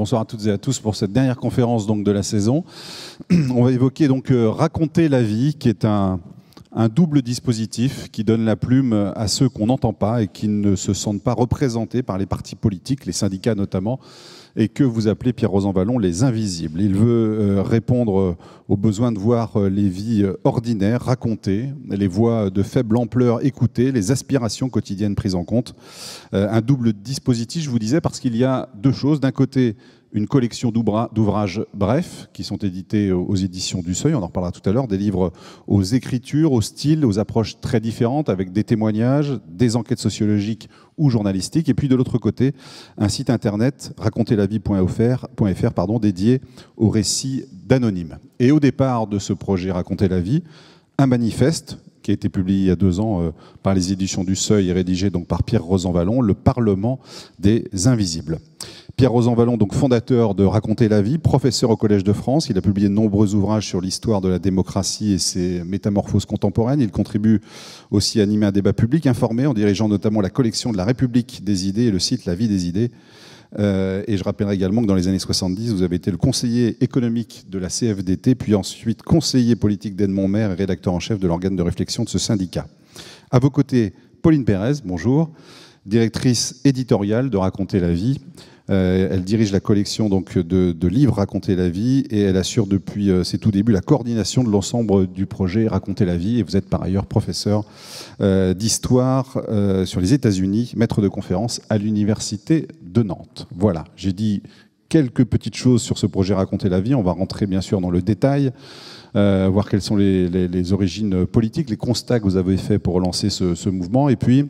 bonsoir à toutes et à tous pour cette dernière conférence donc, de la saison. On va évoquer donc Raconter la vie, qui est un double dispositif qui donne la plume à ceux qu'on n'entend pas et qui ne se sentent pas représentés par les partis politiques, les syndicats notamment, et que vous appelez, Pierre Rosanvallon, les invisibles. Il veut répondre aux besoins de voir les vies ordinaires racontées, les voix de faible ampleur écoutées, les aspirations quotidiennes prises en compte. Un double dispositif, je vous disais, parce qu'il y a deux choses. D'un côté, une collection d'ouvrages brefs qui sont édités aux éditions du Seuil, on en reparlera tout à l'heure, des livres aux écritures, aux styles, aux approches très différentes, avec des témoignages, des enquêtes sociologiques ou journalistiques. Et puis de l'autre côté, un site internet, raconterlavie.fr, dédié aux récits d'anonymes. Et au départ de ce projet Raconter la vie, un manifeste qui a été publié il y a 2 ans par les éditions du Seuil et rédigé donc par Pierre Rosanvallon, le Parlement des Invisibles. Pierre Rosanvallon, donc fondateur de Raconter la vie, professeur au Collège de France. Il a publié de nombreux ouvrages sur l'histoire de la démocratie et ses métamorphoses contemporaines. Il contribue aussi à animer un débat public informé en dirigeant notamment la collection de la République des idées et le site La Vie des idées. Et je rappellerai également que dans les années 70, vous avez été le conseiller économique de la CFDT, puis ensuite conseiller politique d'Edmond-Maire et rédacteur en chef de l'organe de réflexion de ce syndicat. À vos côtés, Pauline Pérez, bonjour, directrice éditoriale de Raconter la vie. Elle dirige la collection donc, de livres Raconter la vie et elle assure depuis ses tout débuts la coordination de l'ensemble du projet Raconter la vie. Et vous êtes par ailleurs professeur d'histoire sur les États-Unis, maître de conférence à l'Université de Nantes. Voilà, j'ai dit quelques petites choses sur ce projet Raconter la vie. On va rentrer bien sûr dans le détail, voir quelles sont les origines politiques, les constats que vous avez faits pour lancer ce mouvement. Et puis,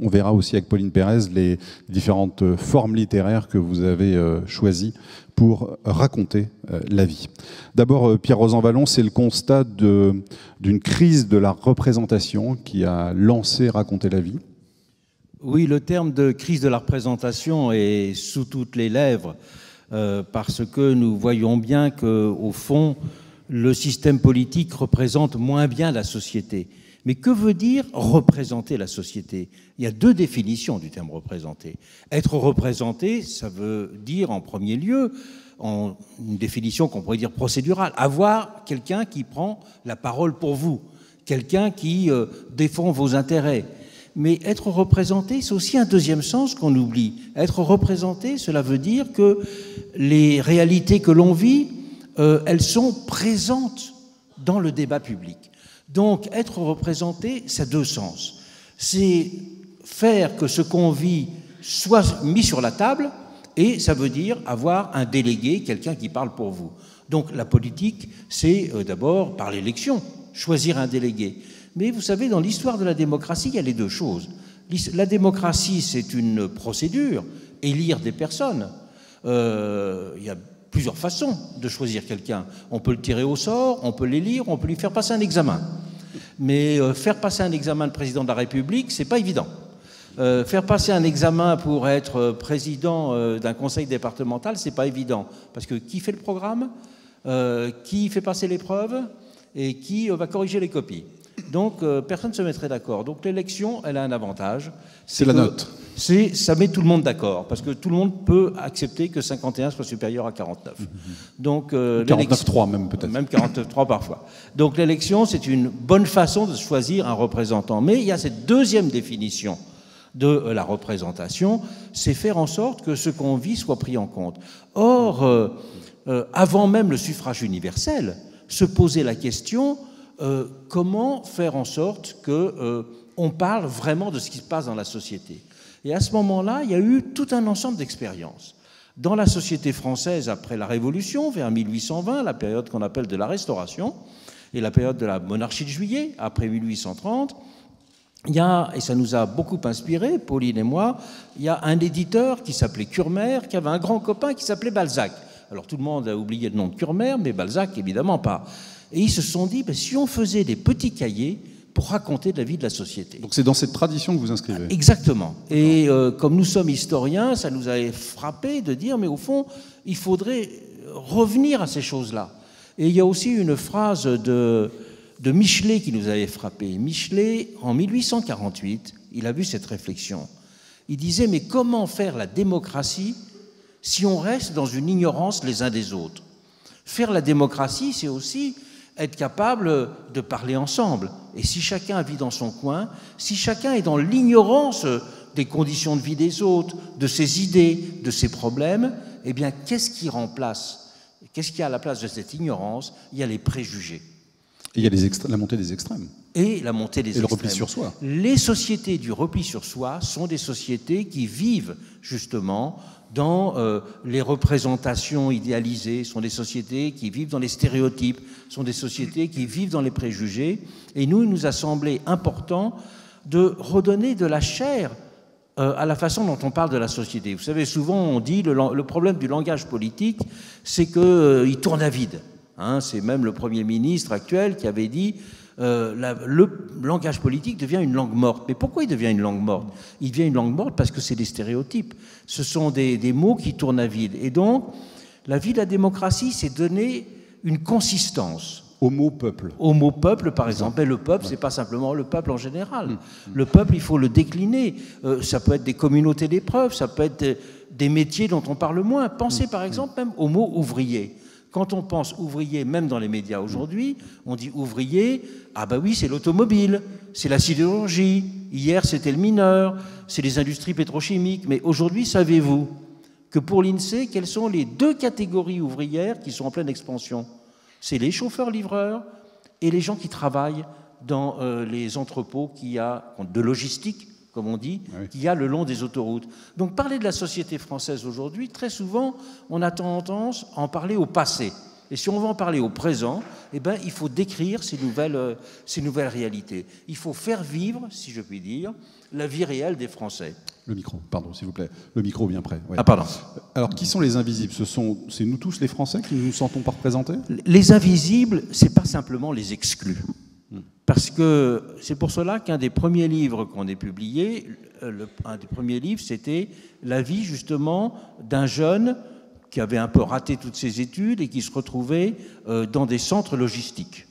on verra aussi avec Pauline Pérez les différentes formes littéraires que vous avez choisies pour raconter la vie. D'abord, Pierre Rosanvallon, c'est le constat d'une crise de la représentation qui a lancé Raconter la vie. Oui, le terme de crise de la représentation est sous toutes les lèvres parce que nous voyons bien qu'au fond, le système politique représente moins bien la société. Mais que veut dire représenter la société? Il y a 2 définitions du terme représenter. Être représenté, ça veut dire en premier lieu, en une définition qu'on pourrait dire procédurale, avoir quelqu'un qui prend la parole pour vous, quelqu'un qui défend vos intérêts. Mais être représenté, c'est aussi un deuxième sens qu'on oublie. Être représenté, cela veut dire que les réalités que l'on vit, elles sont présentes dans le débat public. Donc, être représenté, ça a 2 sens. C'est faire que ce qu'on vit soit mis sur la table, et ça veut dire avoir un délégué, quelqu'un qui parle pour vous. Donc, la politique, c'est d'abord par l'élection, choisir un délégué. Mais vous savez, dans l'histoire de la démocratie, il y a les 2 choses. La démocratie, c'est une procédure, élire des personnes. Il y a plusieurs façons de choisir quelqu'un. On peut le tirer au sort, on peut l'élire, on peut lui faire passer un examen. Mais faire passer un examen de président de la République, c'est pas évident. Faire passer un examen pour être président d'un conseil départemental, c'est pas évident. Parce que qui fait le programme, qui fait passer l'épreuve et qui va corriger les copies. Donc personne ne se mettrait d'accord. Donc l'élection, elle a un avantage. C'est la note. Ça met tout le monde d'accord, parce que tout le monde peut accepter que 51 soit supérieur à 49. Donc 49,3 même peut-être. Même 49,3 parfois. Donc l'élection, c'est une bonne façon de choisir un représentant. Mais il y a cette deuxième définition de la représentation, c'est faire en sorte que ce qu'on vit soit pris en compte. Or, avant même le suffrage universel, se poser la question comment faire en sorte qu'on parle vraiment de ce qui se passe dans la société. Et à ce moment-là, il y a eu tout un ensemble d'expériences. Dans la société française, après la Révolution, vers 1820, la période qu'on appelle de la Restauration, et la période de la monarchie de Juillet, après 1830, il y a, et ça nous a beaucoup inspiré, Pauline et moi, il y a un éditeur qui s'appelait Curmer, qui avait un grand copain qui s'appelait Balzac. Alors tout le monde a oublié le nom de Curmer, mais Balzac, évidemment pas. Et ils se sont dit, si on faisait des petits cahiers pour raconter de la vie de la société. Donc c'est dans cette tradition que vous inscrivez. Exactement. Et comme nous sommes historiens, ça nous avait frappé de dire, mais au fond, il faudrait revenir à ces choses-là. Et il y a aussi une phrase de Michelet qui nous avait frappé. Michelet, en 1848, il a vu cette réflexion. Il disait, mais comment faire la démocratie si on reste dans une ignorance les uns des autres. Faire la démocratie, c'est aussi être capable de parler ensemble. Et si chacun vit dans son coin, si chacun est dans l'ignorance des conditions de vie des autres, de ses idées, de ses problèmes, eh bien, qu'est-ce qui remplace? Qu'est-ce qui a à la place de cette ignorance? Il y a les préjugés. Et il y a la montée des extrêmes. Et la montée des extrêmes. Et le repli sur soi. Les sociétés du repli sur soi sont des sociétés qui vivent justement dans les représentations idéalisées, sont des sociétés qui vivent dans les stéréotypes, sont des sociétés qui vivent dans les préjugés. Et nous, il nous a semblé important de redonner de la chair à la façon dont on parle de la société. Vous savez, souvent on dit le problème du langage politique, c'est qu'il tourne à vide. Hein, c'est même le Premier ministre actuel qui avait dit le langage politique devient une langue morte. Mais pourquoi il devient une langue morte? Il devient une langue morte parce que c'est des stéréotypes. Ce sont des mots qui tournent à vide. Et donc, la vie de la démocratie, c'est donner une consistance. Au mot peuple. Au mot peuple, par exemple. Mais le peuple, c'est pas simplement le peuple en général. Le peuple, il faut le décliner. Ça peut être des communautés d'épreuves, ça peut être des métiers dont on parle moins. Pensez, par exemple, même au mot ouvrier. Quand on pense ouvrier, même dans les médias aujourd'hui, on dit ouvrier, ah ben oui, c'est l'automobile, c'est la sidérurgie, hier c'était le mineur, c'est les industries pétrochimiques. Mais aujourd'hui, savez-vous que pour l'INSEE, quelles sont les 2 catégories ouvrières qui sont en pleine expansion? C'est les chauffeurs-livreurs et les gens qui travaillent dans les entrepôts qu'il y a de logistique, comme on dit, qu'il y a le long des autoroutes. Donc parler de la société française aujourd'hui, très souvent, on a tendance à en parler au passé. Et si on veut en parler au présent, eh ben, il faut décrire ces nouvelles réalités. Il faut faire vivre, si je puis dire, la vie réelle des Français. Le micro, pardon, s'il vous plaît. Le micro bien près. Ouais. Ah, pardon. Alors, qui sont les invisibles? C'est nous tous les Français qui ne nous sentons pas représentés? Les invisibles, c'est pas simplement les exclus. Parce que c'est pour cela qu'un des premiers livres qu'on ait publié, un des premiers livres, c'était la vie justement d'un jeune qui avait un peu raté toutes ses études et qui se retrouvait dans des centres logistiques.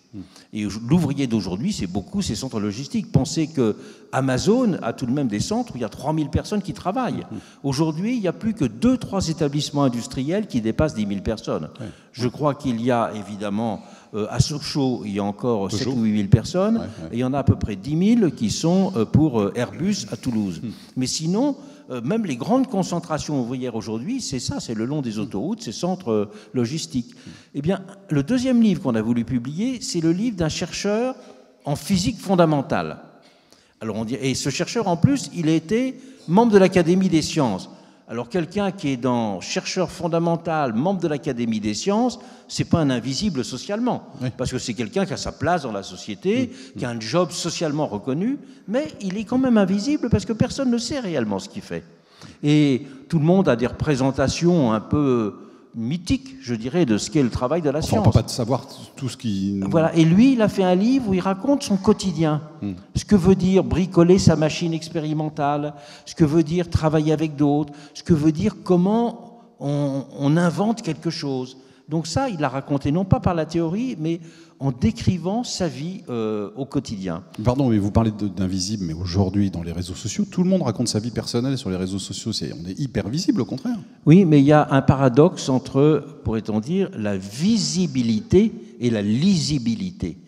Et l'ouvrier d'aujourd'hui, c'est beaucoup ces centres logistiques. Pensez que Amazon a tout de même des centres où il y a 3000 personnes qui travaillent. Aujourd'hui, il n'y a plus que 2-3 établissements industriels qui dépassent 10 000 personnes. Je crois qu'il y a évidemment à Sochaux, il y a encore 7 ou 8 000 personnes, et il y en a à peu près 10 000 qui sont pour Airbus à Toulouse. Mais sinon, même les grandes concentrations ouvrières aujourd'hui, c'est ça, c'est le long des autoroutes, ces centres logistiques. Eh bien, le deuxième livre qu'on a voulu publier, c'est le livre d'un chercheur en physique fondamentale. Alors et ce chercheur, en plus, il a été membre de l'Académie des sciences. Alors quelqu'un qui est dans chercheur fondamental, membre de l'Académie des sciences, c'est pas un invisible socialement, parce que c'est quelqu'un qui a sa place dans la société, qui a un job socialement reconnu, mais il est quand même invisible parce que personne ne sait réellement ce qu'il fait. Et tout le monde a des représentations un peu mythiques, je dirais, de ce qu'est le travail de la science. On ne peut pas savoir tout ce qui... Voilà. Et lui, il a fait un livre où il raconte son quotidien. Ce que veut dire bricoler sa machine expérimentale, ce que veut dire travailler avec d'autres, ce que veut dire comment on invente quelque chose. Donc ça, il l'a raconté non pas par la théorie, mais en décrivant sa vie au quotidien. Pardon, mais vous parlez d'invisible, mais aujourd'hui, dans les réseaux sociaux, tout le monde raconte sa vie personnelle sur les réseaux sociaux. On est hyper visible, au contraire. Oui, mais il y a un paradoxe entre, pourrait-on dire, la visibilité et la lisibilité.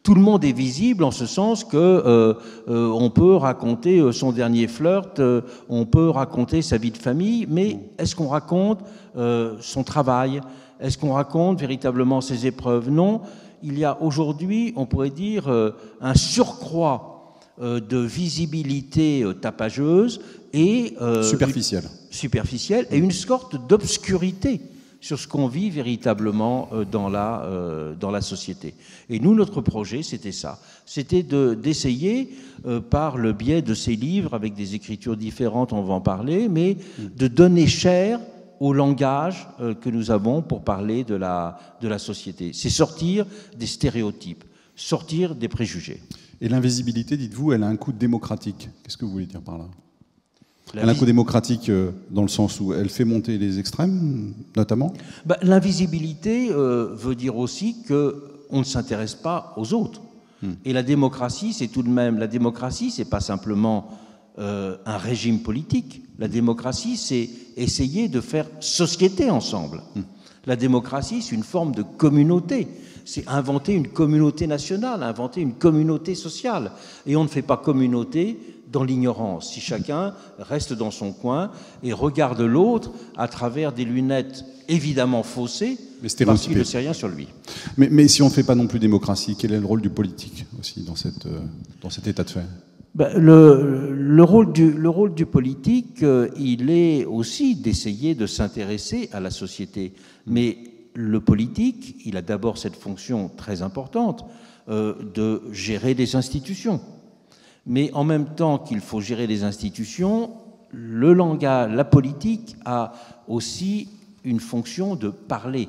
Tout le monde est visible en ce sens que on peut raconter son dernier flirt, on peut raconter sa vie de famille, mais est-ce qu'on raconte son travail? Est-ce qu'on raconte véritablement ses épreuves? Non. Il y a aujourd'hui, on pourrait dire, un surcroît de visibilité tapageuse et superficielle et une sorte d'obscurité sur ce qu'on vit véritablement dans la société. Et nous, notre projet, c'était ça. C'était d'essayer, par le biais de ces livres, avec des écritures différentes, on va en parler, mais de donner chair au langage que nous avons pour parler de la société. C'est sortir des stéréotypes, sortir des préjugés. Et l'invisibilité, dites-vous, elle a un coût démocratique. Qu'est-ce que vous voulez dire par là? Elle a un coût démocratique dans le sens où elle fait monter les extrêmes, notamment? L'invisibilité veut dire aussi qu'on ne s'intéresse pas aux autres. Et la démocratie, c'est tout de même... La démocratie, c'est pas simplement un régime politique. La démocratie, c'est essayer de faire société ensemble. La démocratie, c'est une forme de communauté. C'est inventer une communauté nationale, inventer une communauté sociale. Et on ne fait pas communauté dans l'ignorance, si chacun reste dans son coin et regarde l'autre à travers des lunettes évidemment faussées, parce qu'il ne sait rien sur lui. Mais si on ne fait pas non plus démocratie, quel est le rôle du politique aussi dans cet état de fait? Le rôle du politique, il est aussi d'essayer de s'intéresser à la société. Mais le politique, il a d'abord cette fonction très importante de gérer des institutions. Mais en même temps qu'il faut gérer les institutions, le langage, la politique a aussi une fonction de parler.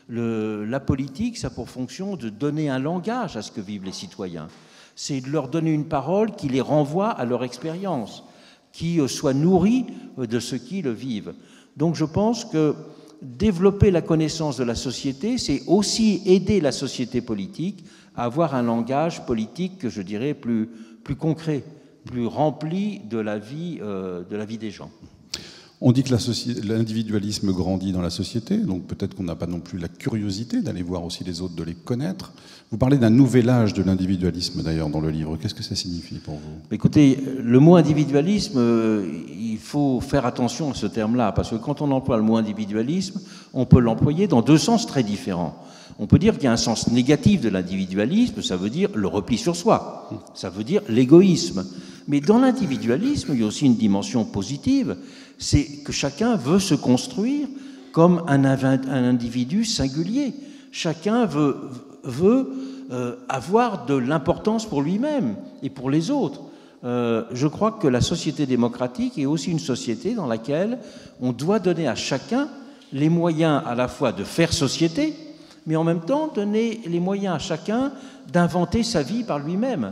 La politique, ça a pour fonction de donner un langage à ce que vivent les citoyens. C'est de leur donner une parole qui les renvoie à leur expérience, qui soit nourrie de ce qu'ils vivent. Donc je pense que développer la connaissance de la société, c'est aussi aider la société politique à avoir un langage politique que je dirais plus concret, plus rempli de la vie des gens. On dit que l'individualisme grandit dans la société, donc peut-être qu'on n'a pas non plus la curiosité d'aller voir aussi les autres, de les connaître. Vous parlez d'un nouvel âge de l'individualisme d'ailleurs dans le livre. Qu'est-ce que ça signifie pour vous? Écoutez, le mot individualisme, il faut faire attention à ce terme-là, parce que quand on emploie le mot individualisme, on peut l'employer dans deux sens très différents. On peut dire qu'il y a un sens négatif de l'individualisme, ça veut dire le repli sur soi, ça veut dire l'égoïsme. Mais dans l'individualisme, il y a aussi une dimension positive, c'est que chacun veut se construire comme un individu singulier. Chacun veut avoir de l'importance pour lui-même et pour les autres. Je crois que la société démocratique est aussi une société dans laquelle on doit donner à chacun les moyens à la fois de faire société, mais en même temps donner les moyens à chacun d'inventer sa vie par lui-même,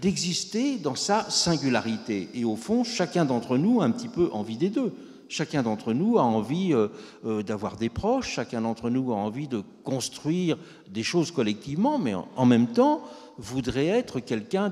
d'exister dans sa singularité. Et au fond, chacun d'entre nous a un petit peu envie des deux. Chacun d'entre nous a envie d'avoir des proches, chacun d'entre nous a envie de construire des choses collectivement, mais en même temps voudrait être quelqu'un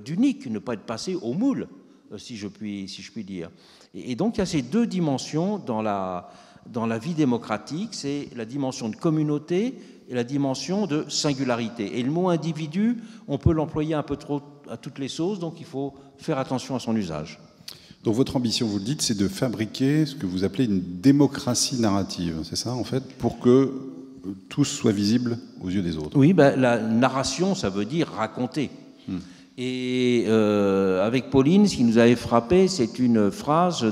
d'unique, ne pas être passé au moule, si je puis dire. Et donc il y a ces deux dimensions dans la vie démocratique, c'est la dimension de communauté et la dimension de singularité. Et le mot individu, on peut l'employer un peu trop à toutes les sauces, donc il faut faire attention à son usage. Donc votre ambition, vous le dites, c'est de fabriquer ce que vous appelez une démocratie narrative, c'est ça en fait, pour que tous soient visibles aux yeux des autres? Oui, la narration, ça veut dire raconter. Et avec Pauline, ce qui nous avait frappé, c'est une phrase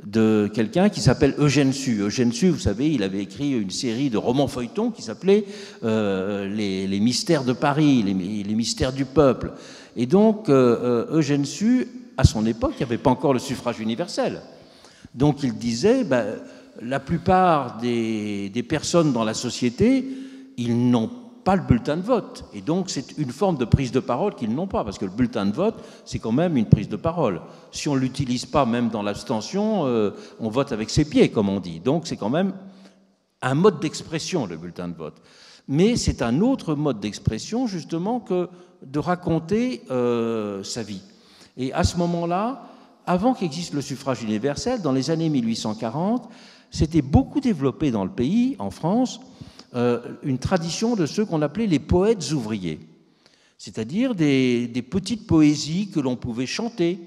de quelqu'un qui s'appelle Eugène Sue. Eugène Sue, vous savez, il avait écrit une série de romans feuilletons qui s'appelait les mystères de Paris, les mystères du peuple. Et donc, Eugène Sue, à son époque, il n'y avait pas encore le suffrage universel. Donc il disait, la plupart des personnes dans la société, ils n'ont pas le bulletin de vote. Et donc c'est une forme de prise de parole qu'ils n'ont pas, parce que le bulletin de vote, c'est quand même une prise de parole. Si on ne l'utilise pas, même dans l'abstention, on vote avec ses pieds, comme on dit. Donc c'est quand même un mode d'expression, le bulletin de vote. Mais c'est un autre mode d'expression, justement, que de raconter sa vie. Et à ce moment-là, avant qu'existe le suffrage universel, dans les années 1840, s'était beaucoup développé dans le pays, en France, une tradition de ceux qu'on appelait les poètes ouvriers, c'est-à-dire des petites poésies que l'on pouvait chanter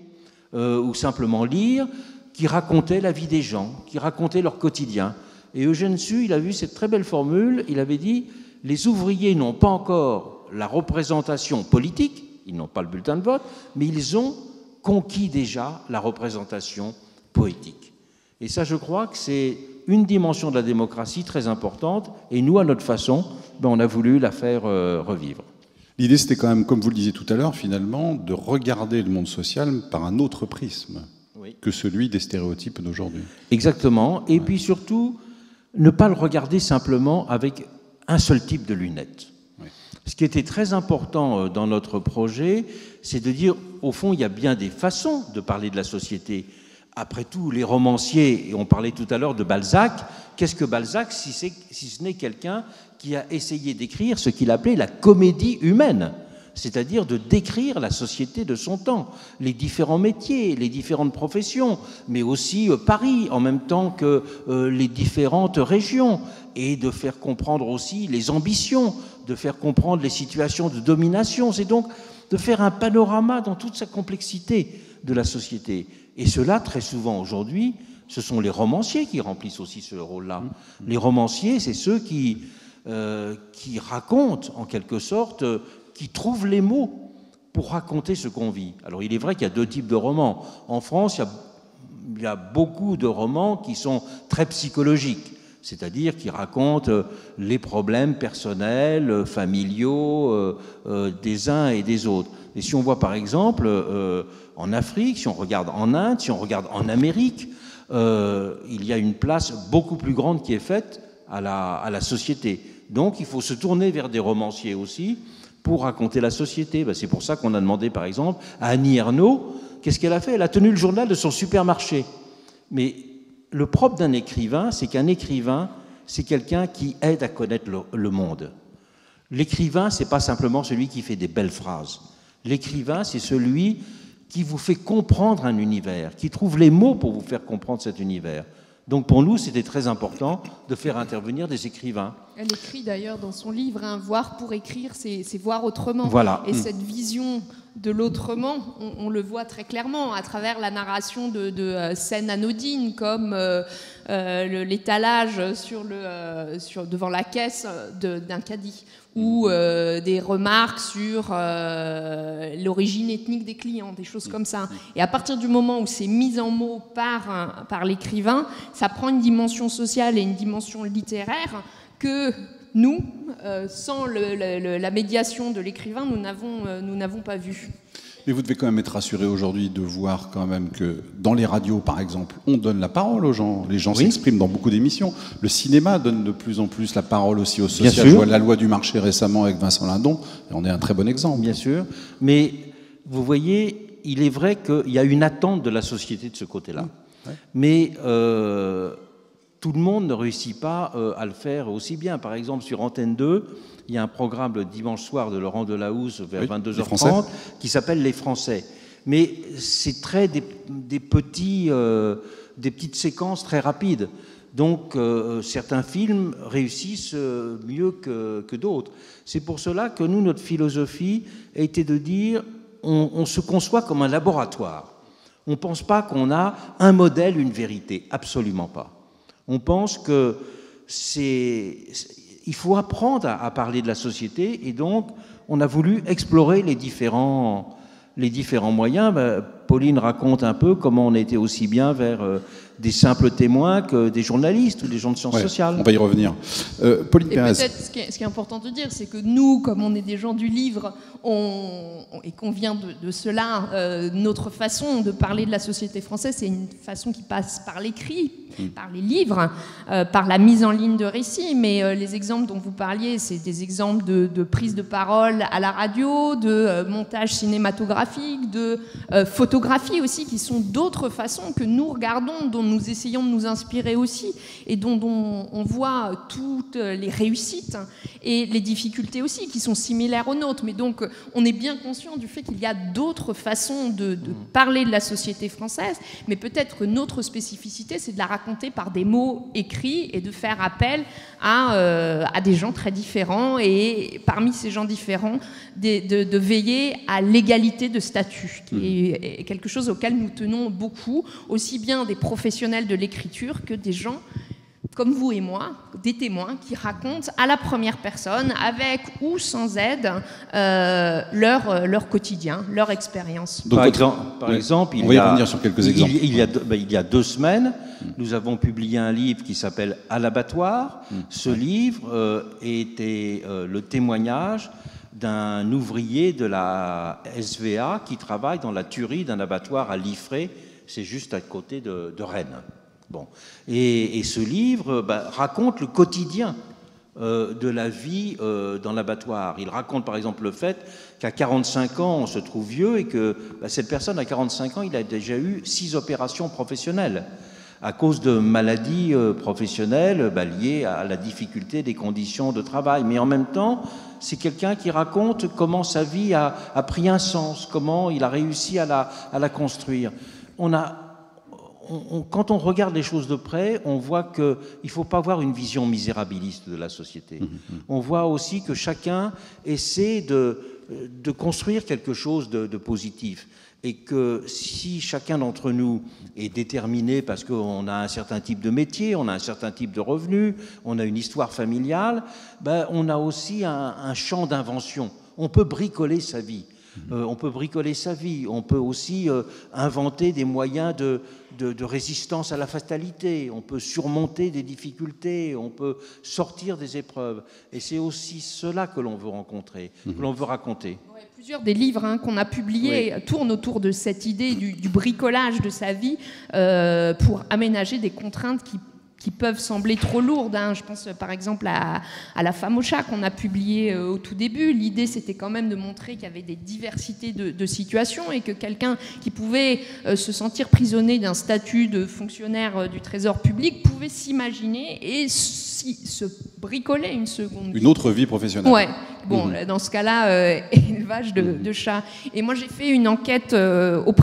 ou simplement lire, qui racontaient la vie des gens, qui racontaient leur quotidien. Et Eugène Sue, il a vu cette très belle formule, il avait dit « Les ouvriers n'ont pas encore la représentation politique, ils n'ont pas le bulletin de vote, mais ils ont conquis déjà la représentation poétique. » Et ça, je crois que c'est une dimension de la démocratie très importante, et nous, à notre façon, on a voulu la faire revivre. L'idée, c'était quand même, comme vous le disiez tout à l'heure, finalement, de regarder le monde social par un autre prisme que celui des stéréotypes d'aujourd'hui. Exactement, et puis surtout, ne pas le regarder simplement avec un seul type de lunettes. Ce qui était très important dans notre projet, c'est de dire, au fond, il y a bien des façons de parler de la société. Après tout, les romanciers, et on parlait tout à l'heure de Balzac, qu'est-ce que Balzac, si ce n'est quelqu'un qui a essayé d'écrire ce qu'il appelait la comédie humaine, c'est-à-dire de décrire la société de son temps, les différents métiers, les différentes professions, mais aussi Paris en même temps que les différentes régions, et de faire comprendre aussi les ambitions, de faire comprendre les situations de domination. C'est donc de faire un panorama dans toute sa complexité de la société. Et cela, très souvent aujourd'hui, ce sont les romanciers qui remplissent aussi ce rôle-là. Les romanciers, c'est ceux qui racontent, en quelque sorte, qui trouvent les mots pour raconter ce qu'on vit. Alors, il est vrai qu'il y a deux types de romans. En France, il y a beaucoup de romans qui sont très psychologiques, c'est-à-dire qui racontent les problèmes personnels, familiaux des uns et des autres. Et si on voit, par exemple, en Afrique, si on regarde en Inde, si on regarde en Amérique, il y a une place beaucoup plus grande qui est faite à la société. Donc il faut se tourner vers des romanciers aussi pour raconter la société. Ben, c'est pour ça qu'on a demandé par exemple à Annie Ernaux, qu'est-ce qu'elle a fait? Elle a tenu le journal de son supermarché. Mais le propre d'un écrivain, c'est qu'un écrivain, c'est quelqu'un qui aide à connaître le monde. L'écrivain, c'est pas simplement celui qui fait des belles phrases. L'écrivain, c'est celui qui vous fait comprendre un univers, qui trouve les mots pour vous faire comprendre cet univers. Donc pour nous, c'était très important de faire intervenir des écrivains. Elle écrit d'ailleurs dans son livre, hein, voir pour écrire, c'est voir autrement. Voilà. Et cette vision de l'autrement, on le voit très clairement à travers la narration de scènes anodines comme l'étalage devant la caisse d'un caddie, ou des remarques sur l'origine ethnique des clients, des choses comme ça. Et à partir du moment où c'est mis en mots par l'écrivain, ça prend une dimension sociale et une dimension littéraire que nous, sans la médiation de l'écrivain, nous n'avons pas vu. Mais vous devez quand même être rassuré aujourd'hui de voir quand même que dans les radios, par exemple, on donne la parole aux gens. Les gens s'expriment dans beaucoup d'émissions. Le cinéma donne de plus en plus la parole aussi aux social. Je vois la loi du marché récemment avec Vincent Lindon, et on est un très bon exemple. Bien sûr, mais vous voyez, il est vrai qu'il y a une attente de la société de ce côté-là. Ouais. Mais tout le monde ne réussit pas à le faire aussi bien. Par exemple, sur Antenne 2, il y a un programme le dimanche soir de Laurent Delahousse vers 22h30 qui s'appelle Les Français. Mais c'est des petites séquences très rapides. Donc certains films réussissent mieux que d'autres. C'est pour cela que nous, notre philosophie a été de dire on se conçoit comme un laboratoire. On ne pense pas qu'on a un modèle, une vérité. Absolument pas. On pense que il faut apprendre à parler de la société, et donc on a voulu explorer les différents moyens. Pauline raconte un peu comment on était aussi bien vers des simples témoins que des journalistes ou des gens de sciences sociales. On va y revenir. Pauline Pérez. Peut-être ce qui est important de dire, c'est que nous, comme on est des gens du livre, et qu'on vient de cela, notre façon de parler de la société française, c'est une façon qui passe par l'écrit, par les livres, par la mise en ligne de récits. Mais les exemples dont vous parliez, c'est des exemples de prise de parole à la radio, de montage cinématographique, de photographie aussi, qui sont d'autres façons que nous regardons, dont nous essayons de nous inspirer aussi, et dont on voit toutes les réussites et les difficultés aussi, qui sont similaires aux nôtres. Mais donc, on est bien conscient du fait qu'il y a d'autres façons de parler de la société française, mais peut-être que notre spécificité, c'est de la raconter par des mots écrits et de faire appel à des gens très différents, et parmi ces gens différents, de veiller à l'égalité de statut, qui est quelque chose auquel nous tenons beaucoup, aussi bien des professionnels de l'écriture que des gens comme vous et moi, des témoins qui racontent à la première personne, avec ou sans aide, leur quotidien, leur expérience. Par exemple, on va y revenir sur quelques exemples. Il y a 2 semaines, nous avons publié un livre qui s'appelle « À l'abattoir ». Ce livre était le témoignage d'un ouvrier de la SVA qui travaille dans la tuerie d'un abattoir à Liffré, c'est juste à côté de Rennes. Bon. Et ce livre raconte le quotidien de la vie dans l'abattoir. Il raconte par exemple le fait qu'à 45 ans, on se trouve vieux, et que cette personne à 45 ans, il a déjà eu 6 opérations professionnelles. à cause de maladies professionnelles liées à la difficulté des conditions de travail. Mais en même temps, c'est quelqu'un qui raconte comment sa vie a pris un sens, comment il a réussi à la construire. Quand on regarde les choses de près, on voit qu'il ne faut pas avoir une vision misérabiliste de la société. On voit aussi que chacun essaie de construire quelque chose de positif. Et que si chacun d'entre nous est déterminé parce qu'on a un certain type de métier, on a un certain type de revenus, on a une histoire familiale, on a aussi un champ d'invention. On peut bricoler sa vie. On peut bricoler sa vie. On peut aussi inventer des moyens de résistance à la fatalité. On peut surmonter des difficultés. On peut sortir des épreuves. Et c'est aussi cela que l'on veut rencontrer, que l'on veut raconter. Ouais, plusieurs des livres qu'on a publiés tournent autour de cette idée du bricolage de sa vie pour aménager des contraintes qui peuvent sembler trop lourdes. Je pense par exemple à La femme au chat qu'on a publié au tout début. L'idée, c'était quand même de montrer qu'il y avait des diversités de situations et que quelqu'un qui pouvait se sentir prisonnier d'un statut de fonctionnaire du Trésor public pouvait s'imaginer et se bricoler une seconde vie. Une autre vie professionnelle. Ouais. Bon, dans ce cas-là, élevage de chats. Et moi, j'ai fait une enquête au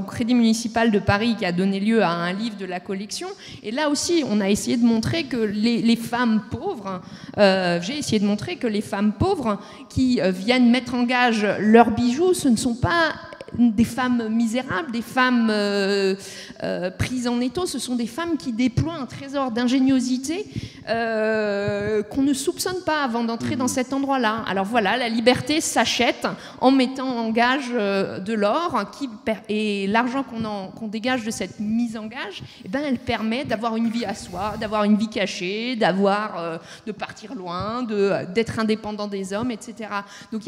Crédit municipal de Paris qui a donné lieu à un livre de la collection. Et là aussi, on a essayé de montrer que les femmes pauvres, j'ai essayé de montrer que les femmes pauvres qui viennent mettre en gage leurs bijoux, ce ne sont pas des femmes misérables, des femmes prises en étau, ce sont des femmes qui déploient un trésor d'ingéniosité qu'on ne soupçonne pas avant d'entrer dans cet endroit-là. Alors voilà, la liberté s'achète en mettant en gage de l'or et l'argent qu'on dégage de cette mise en gage, elle permet d'avoir une vie à soi, d'avoir une vie cachée, de partir loin, d'être indépendant des hommes, etc. Donc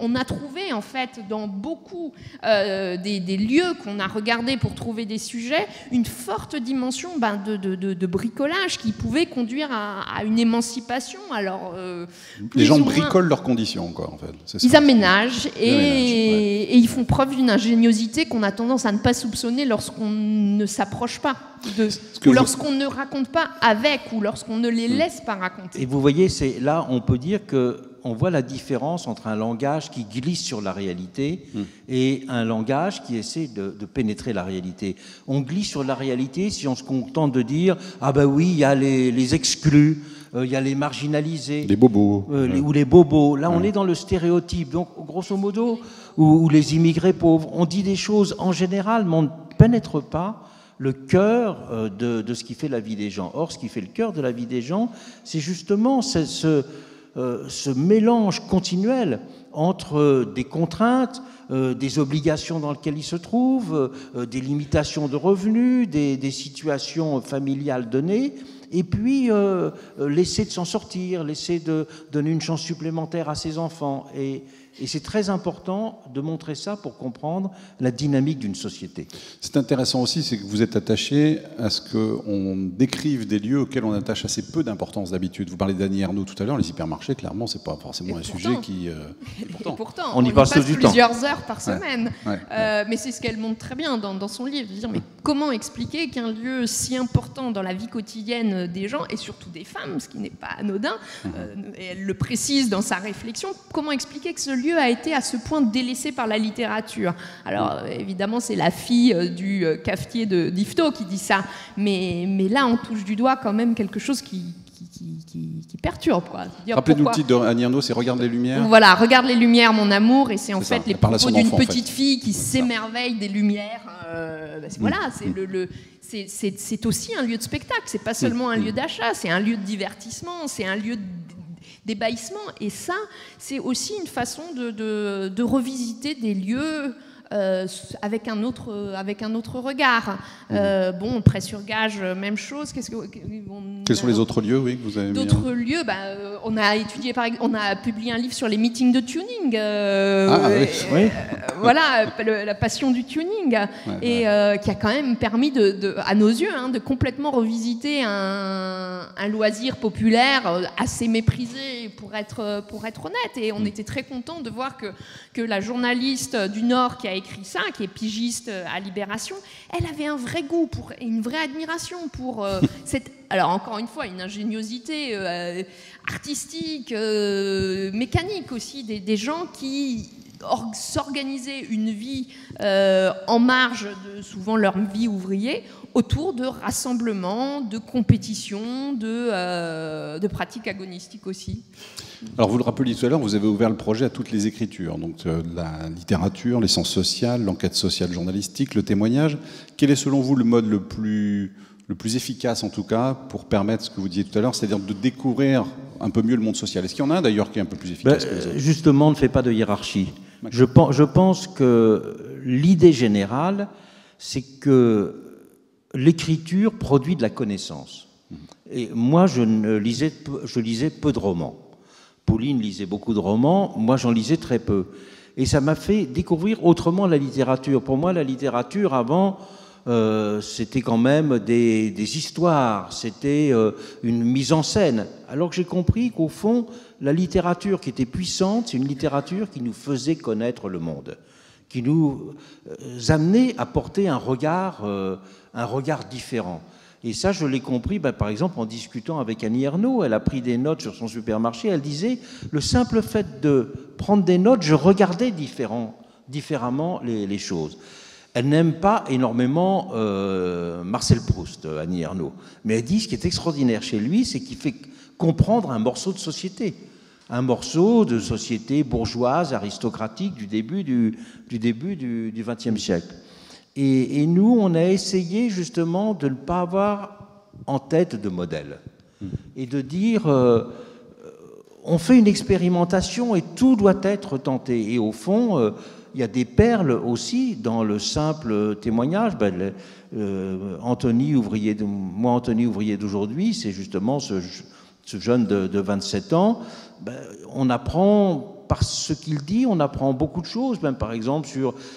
on a trouvé en fait dans beaucoup des lieux qu'on a regardés pour trouver des sujets, une forte dimension de bricolage qui pouvait conduire à une émancipation. Alors, les gens bricolent leurs conditions, quoi, en fait. C'est ça. Ils aménagent et ils font preuve d'une ingéniosité qu'on a tendance à ne pas soupçonner lorsqu'on ne s'approche pas, ou lorsqu'on ne raconte pas avec, ou lorsqu'on ne les laisse pas raconter. Et vous voyez, là, on peut dire qu'on voit la différence entre un langage qui glisse sur la réalité et un langage qui essaie de pénétrer la réalité. On glisse sur la réalité si on se contente de dire « Ah ben oui, il y a les exclus, il y a les marginalisés. » Les bobos. Ou les bobos. Là, on est dans le stéréotype. Donc, grosso modo, ou les immigrés pauvres. On dit des choses en général, mais on ne pénètre pas le cœur de ce qui fait la vie des gens. Or, ce qui fait le cœur de la vie des gens, c'est justement ce mélange continuel entre des contraintes, des obligations dans lesquelles ils se trouvent, des limitations de revenus, des situations familiales données, et puis l'essai de s'en sortir, l'essai de donner une chance supplémentaire à ses enfants. Et c'est très important de montrer ça pour comprendre la dynamique d'une société. C'est intéressant aussi, c'est que vous êtes attaché à ce qu'on décrive des lieux auxquels on attache assez peu d'importance d'habitude. Vous parlez d'Annie Ernaux tout à l'heure, les hypermarchés, clairement, c'est pas forcément sujet qui... Et pourtant, on y passe plusieurs heures par semaine. Ouais. Mais c'est ce qu'elle montre très bien dans son livre, de dire mais comment expliquer qu'un lieu si important dans la vie quotidienne des gens, et surtout des femmes, ce qui n'est pas anodin, et elle le précise dans sa réflexion, comment expliquer que ce lieu a été à ce point délaissé par la littérature. Alors évidemment c'est la fille du cafetier d'Yvetot qui dit ça, mais là on touche du doigt quand même quelque chose qui perturbe, quoi. Rappelez-nous le titre d'Annie Ernaux, c'est « Regarde les lumières ». Voilà, « Regarde les lumières, mon amour », et c'est en fait les propos d'une petite fille qui s'émerveille des lumières. Voilà, c'est aussi un lieu de spectacle, c'est pas seulement un lieu d'achat, c'est un lieu de divertissement, c'est un lieu d'ébahissement. Et ça, c'est aussi une façon de revisiter des lieux avec un autre regard. Bon, Presse-sur-Gage, même chose. Quels sont les autres lieux, oui, que vous avez mis? D'autres lieux, on a étudié, on a publié un livre sur les meetings de tuning. Oui. voilà, la passion du tuning, et qui a quand même permis, à nos yeux, de complètement revisiter un loisir populaire assez méprisé, pour être honnête. Et on était très contents de voir que la journaliste du Nord qui a écrit ça, qui est pigiste à Libération, elle avait un vrai goût et une vraie admiration pour cette... Alors encore une fois, une ingéniosité artistique, mécanique aussi, des gens qui s'organisaient une vie en marge de souvent leur vie ouvrière autour de rassemblements, de compétitions, de pratiques agonistiques aussi. Alors vous le rappeliez tout à l'heure, vous avez ouvert le projet à toutes les écritures, donc la littérature, les sciences sociales, l'enquête sociale journalistique, le témoignage. Quel est selon vous le mode le plus efficace en tout cas pour permettre ce que vous disiez tout à l'heure, c'est-à-dire de découvrir un peu mieux le monde social? Est-ce qu'il y en a un d'ailleurs qui est un peu plus efficace que les autres? Justement, ne fait pas de hiérarchie. Je pense que l'idée générale, c'est que l'écriture produit de la connaissance. Et moi, je lisais peu de romans. Pauline lisait beaucoup de romans, moi j'en lisais très peu. Et ça m'a fait découvrir autrement la littérature. Pour moi, la littérature, avant, c'était quand même des histoires, c'était une mise en scène. Alors que j'ai compris qu'au fond, la littérature qui était puissante, c'est une littérature qui nous faisait connaître le monde, qui nous amenait à porter un regard différent. Et ça, je l'ai compris, par exemple, en discutant avec Annie Ernaux. Elle a pris des notes sur son supermarché. Elle disait, le simple fait de prendre des notes, je regardais différemment les choses. Elle n'aime pas énormément Marcel Proust, Annie Ernaux. Mais elle dit, ce qui est extraordinaire chez lui, c'est qu'il fait comprendre un morceau de société. Un morceau de société bourgeoise, aristocratique du début du XXe siècle. Et nous, on a essayé justement de ne pas avoir en tête de modèle et de dire on fait une expérimentation et tout doit être tenté. Et au fond, il y a des perles aussi dans le simple témoignage. Anthony Ouvrier d'aujourd'hui, c'est justement ce jeune de 27 ans. On apprend... Par ce qu'il dit, on apprend beaucoup de choses, même par exemple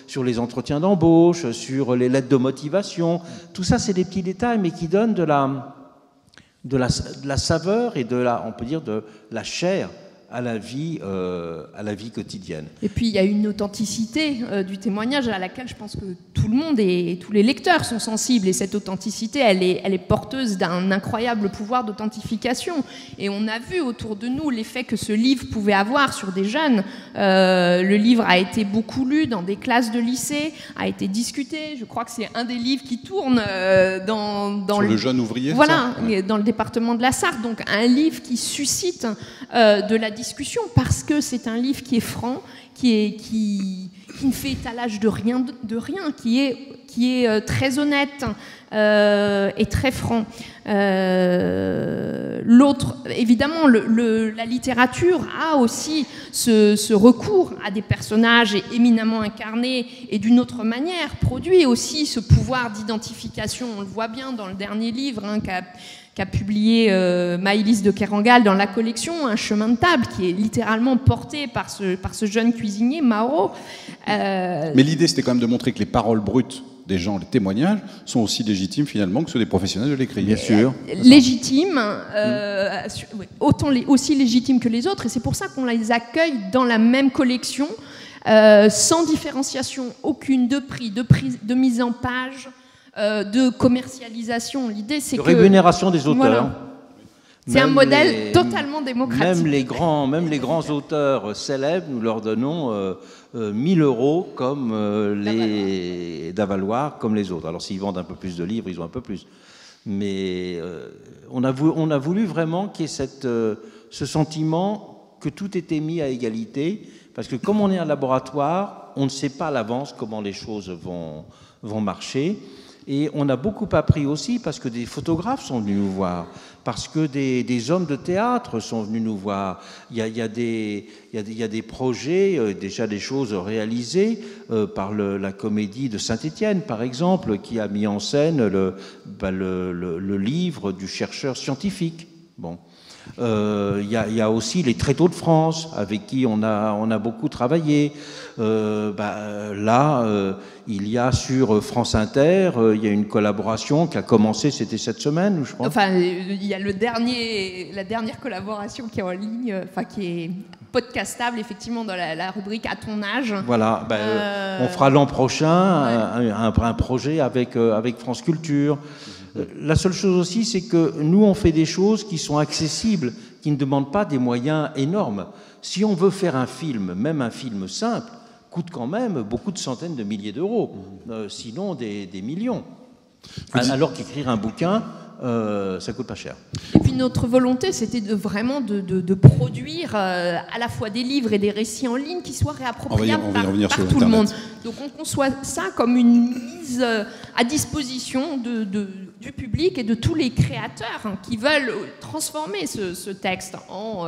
sur les entretiens d'embauche, sur les lettres de motivation. Tout ça, c'est des petits détails, mais qui donnent de la saveur et on peut dire de la chair à la vie quotidienne. Et puis il y a une authenticité du témoignage à laquelle je pense que tout le monde et tous les lecteurs sont sensibles, et cette authenticité elle est porteuse d'un incroyable pouvoir d'authentification, et on a vu autour de nous l'effet que ce livre pouvait avoir sur des jeunes. Le livre a été beaucoup lu dans des classes de lycée, a été discuté, je crois que c'est un des livres qui tourne dans sur le jeune ouvrier, voilà, ça dans le département de la Sarthe, donc un livre qui suscite de la discussion, parce que c'est un livre qui est franc, qui ne fait étalage de rien, qui est très honnête et très franc. L'autre, évidemment, la littérature a aussi ce recours à des personnages éminemment incarnés, et d'une autre manière produit aussi ce pouvoir d'identification. On le voit bien dans le dernier livre qu'a publié Maëlys de Kerangal dans la collection Un chemin de table, qui est littéralement porté par ce jeune cuisinier, Mauro. Mais l'idée, c'était quand même de montrer que les paroles brutes des gens, les témoignages, sont aussi légitimes finalement que ceux des professionnels de l'écrit. Bien sûr. Légitimes, aussi légitimes que les autres, et c'est pour ça qu'on les accueille dans la même collection, sans différenciation aucune de prix, de mise en page, de commercialisation. L'idée, c'est de rémunération des auteurs. Voilà. C'est un modèle totalement démocratique. Même les grands auteurs célèbres, nous leur donnons 1000 € comme d'avaloir comme les autres. Alors s'ils vendent un peu plus de livres, ils ont un peu plus. Mais on a voulu vraiment qu'il y ait ce sentiment que tout était mis à égalité, parce que comme on est un laboratoire, on ne sait pas à l'avance comment les choses vont marcher. Et on a beaucoup appris aussi parce que des photographes sont venus nous voir, parce que des hommes de théâtre sont venus nous voir. Il y a des projets, déjà des choses réalisées par la Comédie de Saint-Étienne, par exemple, qui a mis en scène le livre du chercheur scientifique. Bon. Il y a aussi les Tréteaux de France, avec qui on a beaucoup travaillé. Il y a sur France Inter, il y a une collaboration qui a commencé, c'était cette semaine, je crois. Enfin, il y a la dernière collaboration qui est en ligne, qui est podcastable, effectivement, dans la rubrique « À ton âge ». Voilà, on fera l'an prochain un projet avec France Culture. La seule chose aussi, c'est que nous, on fait des choses qui sont accessibles, qui ne demandent pas des moyens énormes. Si on veut faire un film, même un film simple, coûte quand même beaucoup de centaines de milliers d'euros, sinon des millions. Alors qu'écrire un bouquin, ça coûte pas cher. Et puis notre volonté, c'était vraiment de produire à la fois des livres et des récits en ligne qui soient réappropriables par tout le monde. Donc on conçoit ça comme une mise à disposition du public et de tous les créateurs qui veulent transformer ce texte en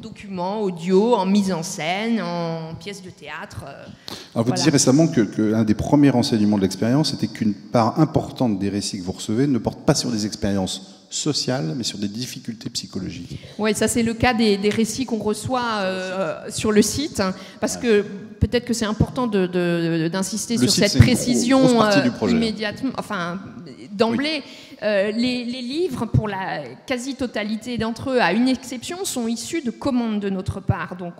documents audio, en mise en scène, en pièces de théâtre. Alors vous disiez récemment qu'un des premiers renseignements de l'expérience était qu'une part importante des récits que vous recevez ne porte pas sur des expériences sociales, mais sur des difficultés psychologiques. Oui, ça c'est le cas des récits qu'on reçoit sur le site, parce que peut-être que c'est important d'insister sur cette précision immédiatement, d'emblée. Oui. Les livres, pour la quasi-totalité d'entre eux, à une exception, sont issus de commandes de notre part. Donc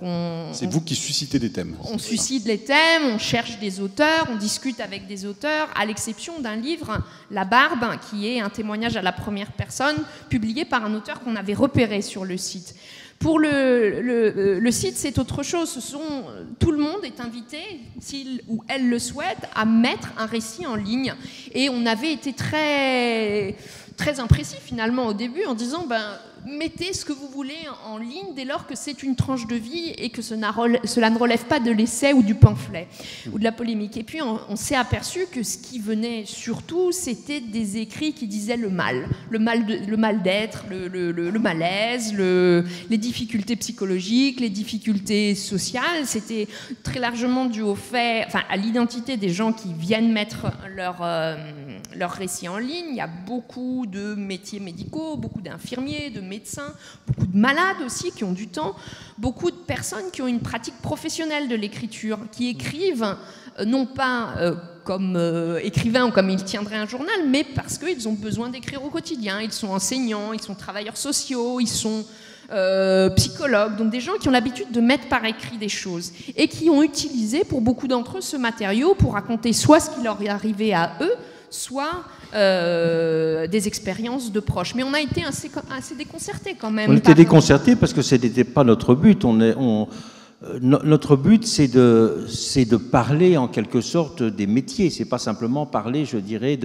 c'est vous qui suscitez des thèmes. On suscite les thèmes, on cherche des auteurs, on discute avec des auteurs, à l'exception d'un livre, La Barbe, qui est un témoignage à la première personne, publié par un auteur qu'on avait repéré sur le site. Pour le site, c'est autre chose. Tout le monde est invité, s'il ou elle le souhaite, à mettre un récit en ligne. Et on avait été très, très imprécis finalement au début en disant mettez ce que vous voulez en ligne dès lors que c'est une tranche de vie et que cela ne relève pas de l'essai ou du pamphlet ou de la polémique. Et puis on s'est aperçu que ce qui venait surtout, c'était des écrits qui disaient le mal-d'être, le malaise, les difficultés psychologiques, les difficultés sociales. C'était très largement dû au fait, à l'identité des gens qui viennent mettre leur récit en ligne. Il y a beaucoup de métiers médicaux, beaucoup d'infirmiers, de médecins, beaucoup de malades aussi qui ont du temps, beaucoup de personnes qui ont une pratique professionnelle de l'écriture, qui écrivent non pas comme écrivains ou comme ils tiendraient un journal, mais parce qu'ils ont besoin d'écrire au quotidien. Ils sont enseignants, ils sont travailleurs sociaux, ils sont psychologues, donc des gens qui ont l'habitude de mettre par écrit des choses et qui ont utilisé pour beaucoup d'entre eux ce matériau pour raconter soit ce qui leur est arrivé à eux, soit des expériences de proches. Mais on a été assez déconcertés quand même. On était déconcertés parce que ce n'était pas notre but. Notre but, c'est de parler en quelque sorte des métiers. C'est pas simplement parler, je dirais,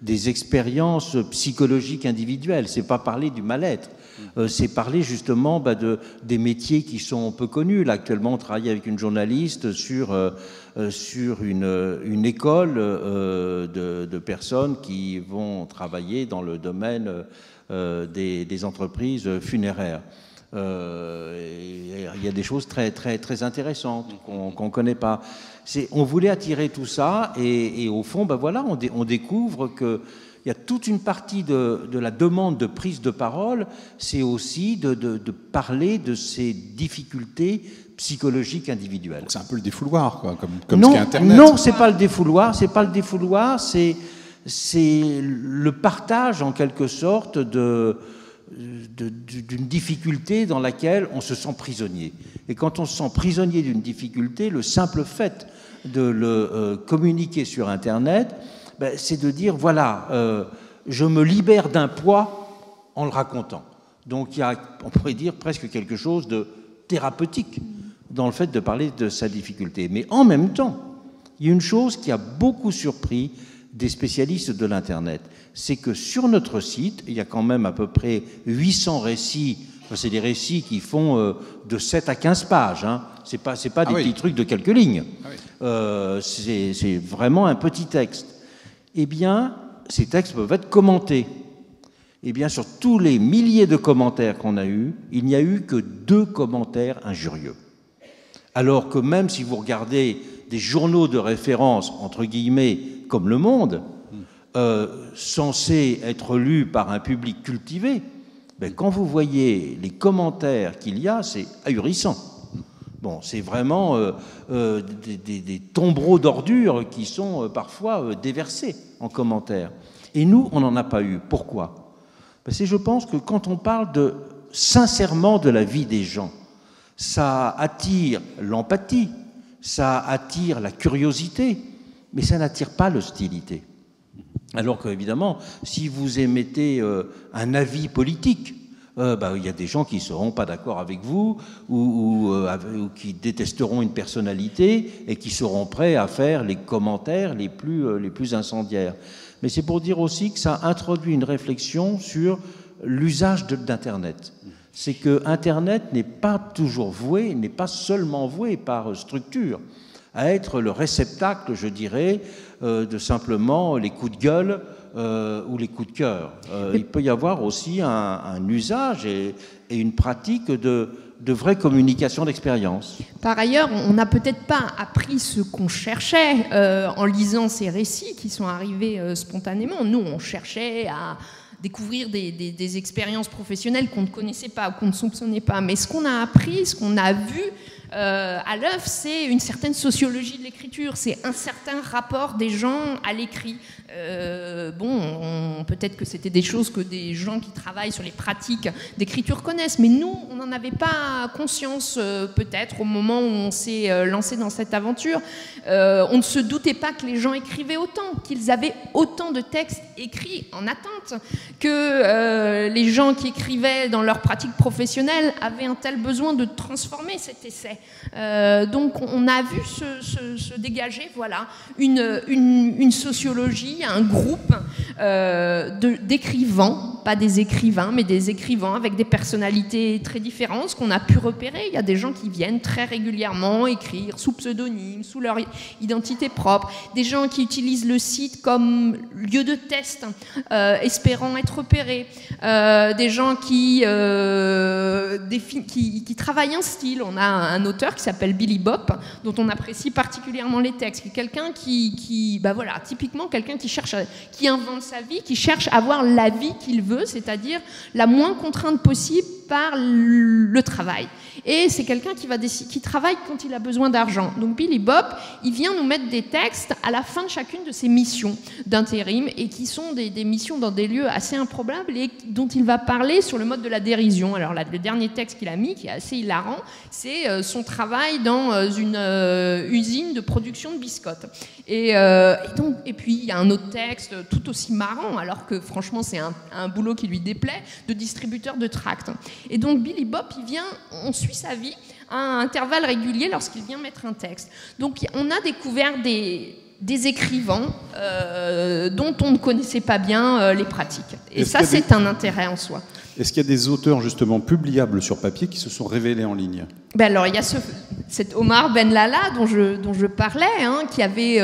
des expériences psychologiques individuelles. C'est pas parler du mal-être. C'est parler justement des métiers qui sont peu connus. Là, actuellement, on travaille avec une journaliste sur une école de personnes qui vont travailler dans le domaine des entreprises funéraires. Il y a des choses très, très, très intéressantes qu'on ne connaît pas. On voulait attirer tout ça et au fond, on découvre que il y a toute une partie de la demande de prise de parole, c'est aussi de parler de ces difficultés psychologiques individuelles. C'est un peu le défouloir, quoi, comme ce qu'est Internet. Non, c'est pas le défouloir, c'est le partage en quelque sorte d'une difficulté dans laquelle on se sent prisonnier. Et quand on se sent prisonnier d'une difficulté, le simple fait de le communiquer sur Internet, c'est de dire, je me libère d'un poids en le racontant. Donc il y a, on pourrait dire, presque quelque chose de thérapeutique dans le fait de parler de sa difficulté. Mais en même temps, il y a une chose qui a beaucoup surpris des spécialistes de l'Internet, c'est que sur notre site, il y a quand même à peu près 800 récits. C'est des récits qui font de 7 à 15 pages. Hein. C'est pas des petits trucs de quelques lignes. C'est vraiment un petit texte. Eh bien, ces textes peuvent être commentés. Eh bien, sur tous les milliers de commentaires qu'on a eus, il n'y a eu que 2 commentaires injurieux. Alors que même si vous regardez des journaux de référence, entre guillemets, comme Le Monde, censés être lus par un public cultivé, Ben, quand vous voyez les commentaires qu'il y a, c'est ahurissant. Bon, c'est vraiment des tombereaux d'ordures qui sont parfois déversés en commentaires. Et nous, on n'en a pas eu. Pourquoi? Parce que je pense que quand on parle sincèrement de la vie des gens, ça attire l'empathie, ça attire la curiosité, mais ça n'attire pas l'hostilité. Alors qu'évidemment, si vous émettez un avis politique, il y a des gens qui ne seront pas d'accord avec vous ou qui détesteront une personnalité et qui seront prêts à faire les commentaires les plus incendiaires. Mais c'est pour dire aussi que ça introduit une réflexion sur l'usage d'Internet. C'est que Internet n'est pas toujours voué, n'est pas seulement voué par structure à être le réceptacle, je dirais, de simplement les coups de gueule ou les coups de cœur. Il peut y avoir aussi un usage et une pratique de vraie communication d'expérience. Par ailleurs, on n'a peut-être pas appris ce qu'on cherchait en lisant ces récits qui sont arrivés spontanément. Nous, on cherchait à découvrir des expériences professionnelles qu'on ne connaissait pas, qu'on ne soupçonnait pas. Mais ce qu'on a appris, ce qu'on a vu à l'œuvre, c'est une certaine sociologie de l'écriture, c'est un certain rapport des gens à l'écrit. Peut-être que c'était des choses que des gens qui travaillent sur les pratiques d'écriture connaissent, mais nous, on n'en avait pas conscience peut-être au moment où on s'est lancé dans cette aventure. On ne se doutait pas que les gens écrivaient autant, qu'ils avaient autant de textes écrits en attente, que les gens qui écrivaient dans leur pratique professionnelle avaient un tel besoin de transformer cet essai. Donc on a vu se dégager une sociologie, un groupe d'écrivains, pas des écrivains, mais des écrivains avec des personnalités très différentes, ce qu'on a pu repérer. Il y a des gens qui viennent très régulièrement écrire sous pseudonyme, sous leur identité propre, des gens qui utilisent le site comme lieu de test, espérant être repérés, des gens qui travaillent un style. On a un auteur qui s'appelle Billy Bopp, dont on apprécie particulièrement les textes, quelqu'un typiquement quelqu'un qui invente sa vie, qui cherche à avoir la vie qu'il veut, c'est-à-dire la moins contrainte possible par le travail. Et c'est quelqu'un qui travaille quand il a besoin d'argent. Donc Billy Bopp, il vient nous mettre des textes à la fin de chacune de ses missions d'intérim, et qui sont des missions dans des lieux assez improbables et dont il va parler sur le mode de la dérision. Alors là, le dernier texte qu'il a mis, qui est assez hilarant, c'est son travail dans une usine de production de biscottes. Et puis il y a un autre texte tout aussi marrant, alors que franchement c'est un boulot qui lui déplaît, de distributeur de tracts. Et donc Billy Bopp, on suit sa vie à intervalles réguliers lorsqu'il vient mettre un texte. Donc on a découvert des écrivains dont on ne connaissait pas bien les pratiques. Et ça, c'est un intérêt en soi. Est-ce qu'il y a des auteurs justement publiables sur papier qui se sont révélés en ligne? Alors, il y a cet Omar Benlala dont je parlais, qui avait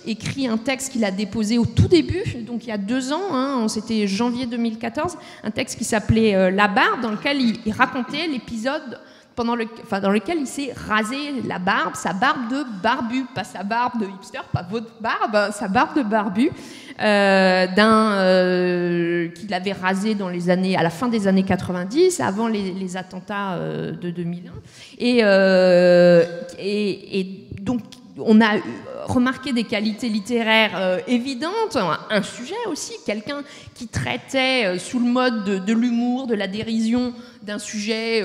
écrit un texte qu'il a déposé au tout début, donc il y a 2 ans, c'était janvier 2014, un texte qui s'appelait La Barbe, dans lequel il racontait l'épisode dans lequel il s'est rasé la barbe, sa barbe de barbu, pas sa barbe de hipster, pas votre barbe, sa barbe de barbu, qu'il avait rasé à la fin des années 90, avant les attentats de 2001. Et donc, on a remarqué des qualités littéraires évidentes, un sujet aussi, quelqu'un qui traitait sous le mode de l'humour, de la dérision, d'un sujet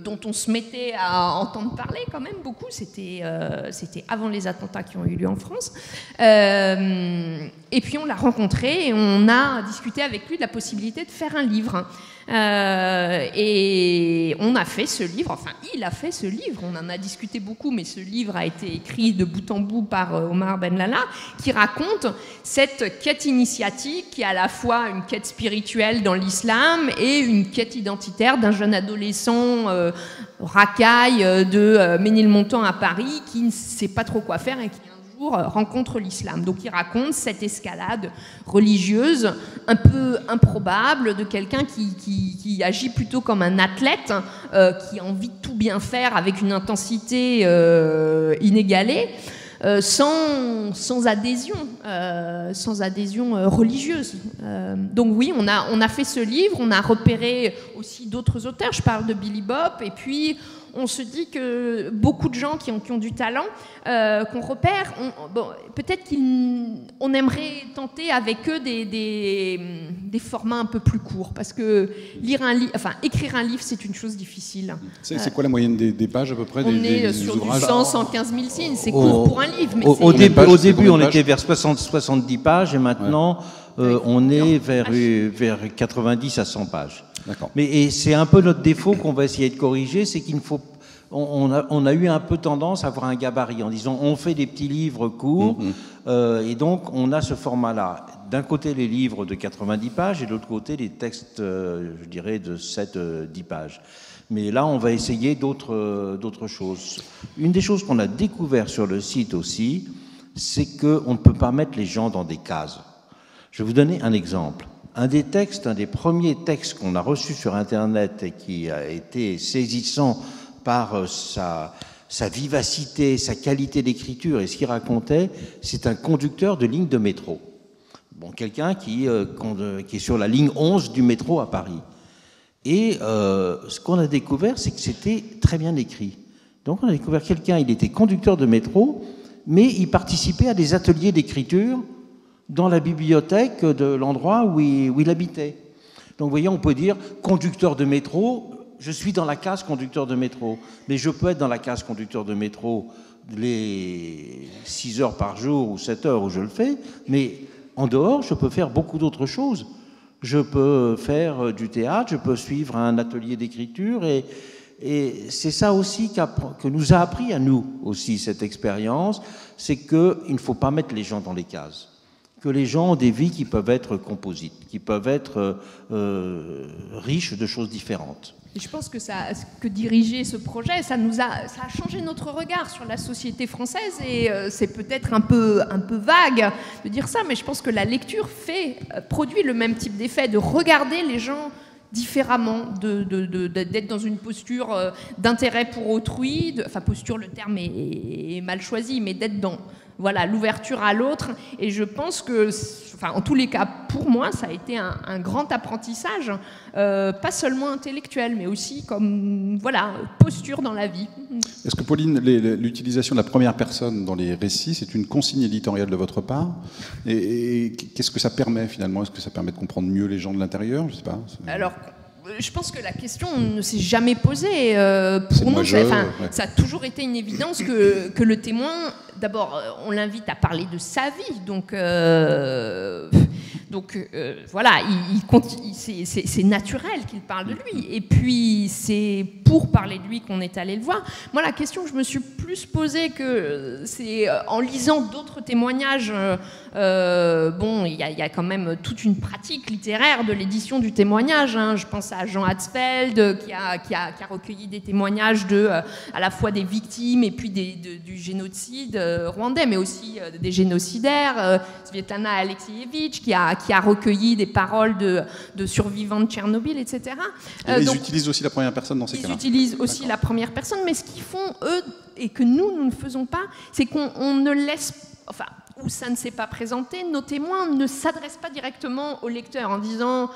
dont on se mettait à entendre parler quand même beaucoup. C'était avant les attentats qui ont eu lieu en France. Et puis on l'a rencontré et on a discuté avec lui de la possibilité de faire un livre. Et on a fait ce livre, enfin il a fait ce livre, on en a discuté beaucoup, mais ce livre a été écrit de bout en bout par Omar Benlala, qui raconte cette quête initiatique qui est à la fois une quête spirituelle dans l'islam et une quête identitaire d'un jeune adolescent racaille de Ménilmontant à Paris qui ne sait pas trop quoi faire et qui rencontre l'islam. Donc il raconte cette escalade religieuse un peu improbable de quelqu'un qui agit plutôt comme un athlète, qui a envie de tout bien faire avec une intensité inégalée. sans adhésion religieuse. Donc oui, on a fait ce livre, on a repéré aussi d'autres auteurs, je parle de Billy Bob, et puis on se dit que beaucoup de gens qui ont du talent, qu'on repère, peut-être qu'on aimerait tenter avec eux des formats un peu plus courts, parce que écrire un livre, c'est une chose difficile. C'est quoi la moyenne des pages à peu près? On est sur du 115 000 signes, c'est court pour un livre. Mais au début, on était vers 70 pages, et maintenant, on est vers 90 à 100 pages. Mais c'est un peu notre défaut qu'on va essayer de corriger, c'est qu'il ne faut. On a eu un peu tendance à avoir un gabarit en disant on fait des petits livres courts, et donc on a ce format-là. D'un côté les livres de 90 pages et de l'autre côté les textes, je dirais, de 7-10 pages. Mais là, on va essayer d'autres choses. Une des choses qu'on a découvert sur le site aussi, c'est qu'on ne peut pas mettre les gens dans des cases. Je vais vous donner un exemple. Un des premiers textes qu'on a reçus sur Internet et qui a été saisissant par sa vivacité, sa qualité d'écriture et ce qu'il racontait, c'est un conducteur de ligne de métro. Bon, quelqu'un qui est sur la ligne 11 du métro à Paris. Et ce qu'on a découvert, c'est que c'était très bien écrit. Donc on a découvert quelqu'un, il était conducteur de métro, mais il participait à des ateliers d'écriture dans la bibliothèque de l'endroit où il habitait. Donc vous voyez, on peut dire conducteur de métro, je suis dans la case conducteur de métro, mais je peux être dans la case conducteur de métro les 6 heures par jour ou 7 heures où je le fais, mais en dehors, je peux faire beaucoup d'autres choses. Je peux faire du théâtre, je peux suivre un atelier d'écriture, et c'est ça aussi que nous a appris à nous aussi cette expérience, c'est qu'il ne faut pas mettre les gens dans les cases. Que les gens ont des vies qui peuvent être composites, qui peuvent être riches de choses différentes. Et je pense que diriger ce projet, ça a changé notre regard sur la société française, et c'est peut-être un peu vague de dire ça, mais je pense que la lecture produit le même type d'effet, de regarder les gens différemment, d'être dans une posture d'intérêt pour autrui, posture, le terme est mal choisi, mais d'être dans l'ouverture à l'autre. Et je pense que, en tous les cas, pour moi, ça a été un grand apprentissage, pas seulement intellectuel, mais aussi comme posture dans la vie. Est-ce que, Pauline, l'utilisation de la première personne dans les récits, c'est une consigne éditoriale de votre part? Et qu'est-ce que ça permet finalement? Est-ce que ça permet de comprendre mieux les gens de l'intérieur? Je sais pas. Alors, je pense que la question ne s'est jamais posée. Pour nous, ça a toujours été une évidence que le témoin, d'abord, on l'invite à parler de sa vie. Donc c'est naturel qu'il parle de lui. Et puis, c'est pour parler de lui qu'on est allé le voir. Moi, la question que je me suis plus posée, c'est en lisant d'autres témoignages. Il y a quand même toute une pratique littéraire de l'édition du témoignage. Je pense à Jean Hatzfeld, qui a recueilli des témoignages à la fois des victimes et puis du génocide rwandais, mais aussi des génocidaires. Svetlana Alexievitch, qui a recueilli des paroles de survivants de Tchernobyl, etc. Ils utilisent aussi la première personne dans ces cas-là. Ils utilisent aussi la première personne, mais ce qu'ils font, eux, et que nous ne faisons pas, c'est qu'on ne laisse... où ça ne s'est pas présenté, nos témoins ne s'adressent pas directement au lecteur en disant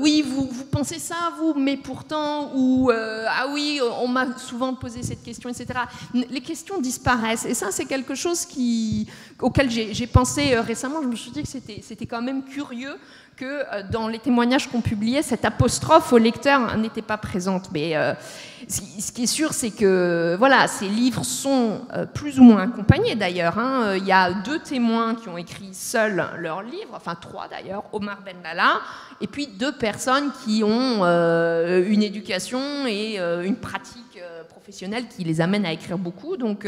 oui, vous pensez ça, vous, mais pourtant, ou ah oui, on m'a souvent posé cette question, etc. Les questions disparaissent, et ça, c'est quelque chose auquel j'ai pensé récemment. Je me suis dit que c'était quand même curieux que dans les témoignages qu'on publiait, cette apostrophe au lecteur n'était pas présente. Mais ce qui est sûr, c'est que ces livres sont plus ou moins accompagnés d'ailleurs. Il y a 2 témoins qui ont écrit seuls leurs livres, 3 d'ailleurs, Omar Benalla, et puis 2 personnes qui ont une éducation et une pratique professionnelle qui les amène à écrire beaucoup. Donc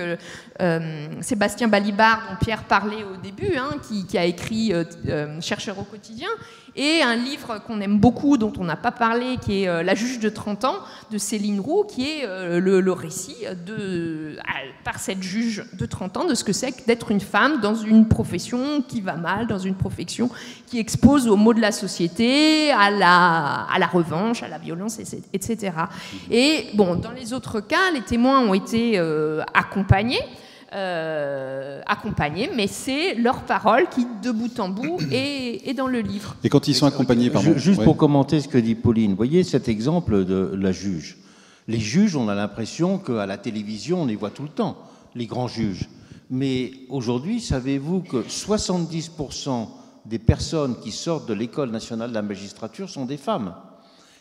Sébastien Balibar, dont Pierre parlait au début, qui a écrit Chercheur au quotidien, et un livre qu'on aime beaucoup, dont on n'a pas parlé, qui est La juge de 30 ans, de Céline Roux, qui est le récit par cette juge de 30 ans de ce que c'est que d'être une femme dans une profession qui va mal, dans une profession qui expose aux maux de la société, à la revanche, à la violence, etc. Et bon, dans les autres cas, les témoins ont été accompagnés. accompagnés, mais c'est leur parole qui, de bout en bout, est dans le livre. Et quand ils sont accompagnés, pardon. Juste pour commenter ce que dit Pauline, vous voyez cet exemple de la juge. Les juges, on a l'impression qu'à la télévision, on les voit tout le temps, les grands juges. Mais aujourd'hui, savez-vous que 70% des personnes qui sortent de l'École nationale de la magistrature sont des femmes?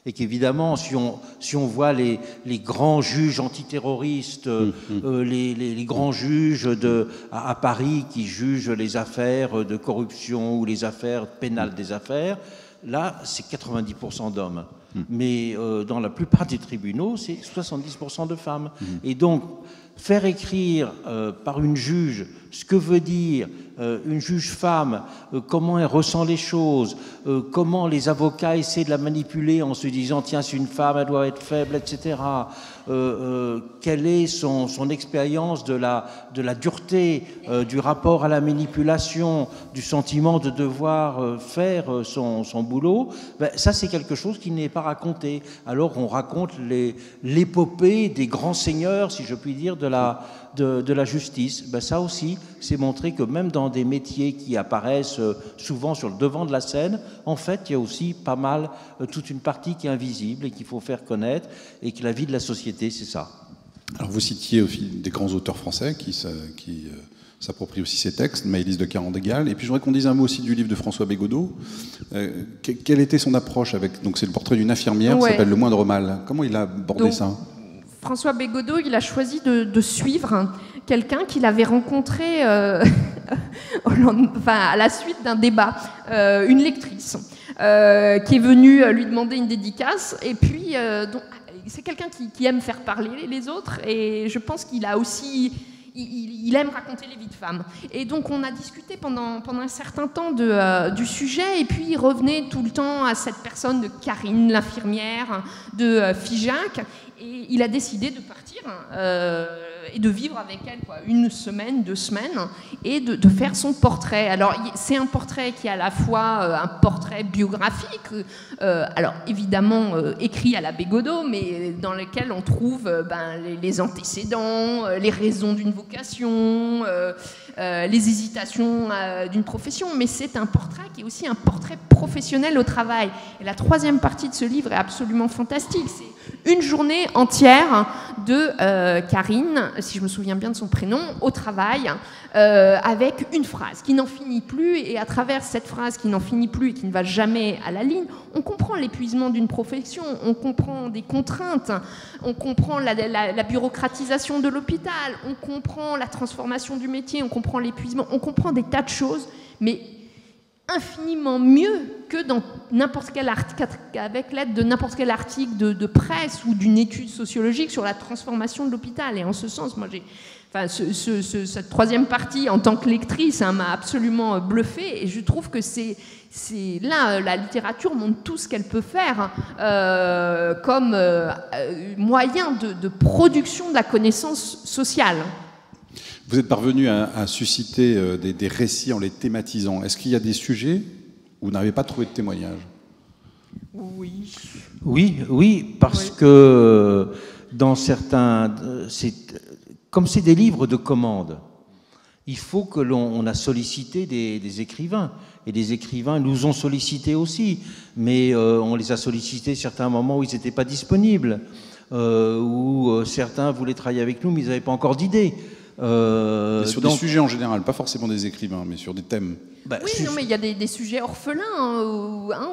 Et qu'évidemment, si on voit les grands juges antiterroristes, les grands juges à Paris qui jugent les affaires de corruption ou les affaires pénales des affaires, là, c'est 90% d'hommes. Mais dans la plupart des tribunaux, c'est 70% de femmes. Et donc, faire écrire par une juge ce que veut dire une juge femme, comment elle ressent les choses, comment les avocats essaient de la manipuler en se disant tiens, c'est une femme, elle doit être faible, etc. Quelle est son expérience de la dureté, du rapport à la manipulation, du sentiment de devoir faire son boulot, ben, ça c'est quelque chose qui n'est pas raconté. Alors on raconte l'épopée des grands seigneurs, si je puis dire, de la justice. Ben, ça aussi, c'est montrer que même dans des métiers qui apparaissent souvent sur le devant de la scène, en fait, il y a aussi pas mal, toute une partie qui est invisible et qu'il faut faire connaître, et que la vie de la société, c'est ça. Alors vous citiez aussi des grands auteurs français qui s'approprient aussi ces textes, Maëlys de Carendegal, et puis j'aimerais qu'on dise un mot aussi du livre de François Bégodeau. Quelle était son approche avec, donc c'est le portrait d'une infirmière qui s'appelle Le Moindre Mal. Comment il a abordé ça? François Bégodeau, il a choisi de suivre quelqu'un qu'il avait rencontré à la suite d'un débat, une lectrice, qui est venue lui demander une dédicace, et puis c'est quelqu'un qui aime faire parler les autres, et je pense qu'il a aussi... Il aime raconter les vies de femmes. Et donc on a discuté pendant un certain temps du sujet, et puis il revenait tout le temps à cette personne de Karine, l'infirmière, de Figeac, et il a décidé de partir et de vivre avec elle une semaine, 2 semaines, et de faire son portrait. Alors c'est un portrait qui est à la fois un portrait biographique, alors évidemment écrit à la Bégodeau, mais dans lequel on trouve les antécédents, les raisons d'une vocation, les hésitations d'une profession, mais c'est un portrait qui est aussi un portrait professionnel au travail. Et la 3e partie de ce livre est absolument fantastique. C'est une journée entière de Karine, si je me souviens bien de son prénom, au travail, avec une phrase qui n'en finit plus, et à travers cette phrase qui n'en finit plus et qui ne va jamais à la ligne, on comprend l'épuisement d'une profession, on comprend des contraintes, on comprend la bureaucratisation de l'hôpital, on comprend la transformation du métier, on comprend l'épuisement, on comprend des tas de choses, mais infiniment mieux que dans n'importe quel article, avec l'aide de n'importe quel article de presse ou d'une étude sociologique sur la transformation de l'hôpital. Et en ce sens, moi, cette 3e partie, en tant que lectrice, m'a absolument bluffée, et je trouve que c'est là, la littérature montre tout ce qu'elle peut faire comme moyen de production de la connaissance sociale. Vous êtes parvenu à susciter des récits en les thématisant. Est-ce qu'il y a des sujets où vous n'avez pas trouvé de témoignage? Oui, parce que dans certains... comme c'est des livres de commande, il faut que l'on a sollicité des écrivains. Et des écrivains nous ont sollicités aussi. Mais on les a sollicités à certains moments où ils n'étaient pas disponibles, où certains voulaient travailler avec nous, mais ils n'avaient pas encore d'idées. Sur des sujets en général, pas forcément des écrivains, mais sur des thèmes. Oui, non, mais il y a des sujets orphelins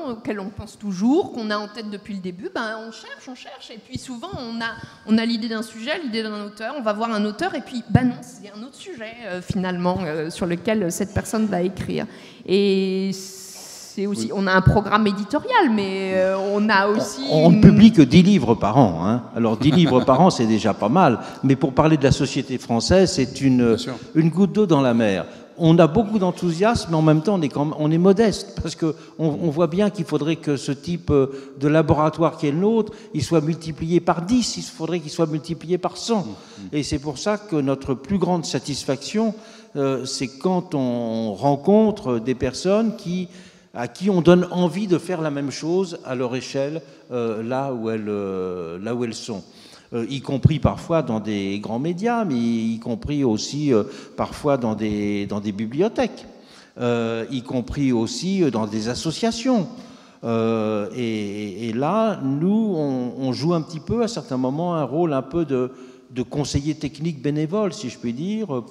auxquels on pense toujours, qu'on a en tête depuis le début. On cherche, et puis souvent on a l'idée d'un sujet, l'idée d'un auteur, on va voir un auteur, et puis non, c'est un autre sujet finalement sur lequel cette personne va écrire. Et aussi, on a un programme éditorial, mais on a aussi... On ne publie que 10 livres par an. Hein. Alors 10 livres par an, c'est déjà pas mal. Mais pour parler de la société française, c'est une goutte d'eau dans la mer. On a beaucoup d'enthousiasme, mais en même temps, on est modeste, parce qu'on voit bien qu'il faudrait que ce type de laboratoire qui est le nôtre, il soit multiplié par 10, il faudrait qu'il soit multiplié par 100. Et c'est pour ça que notre plus grande satisfaction, c'est quand on rencontre des personnes à qui on donne envie de faire la même chose à leur échelle, là où elles sont. y compris parfois dans des grands médias, mais y compris aussi parfois dans des bibliothèques, y compris aussi dans des associations. Et là, nous, on joue un petit peu à certains moments un rôle un peu de conseiller technique bénévole, si je puis dire,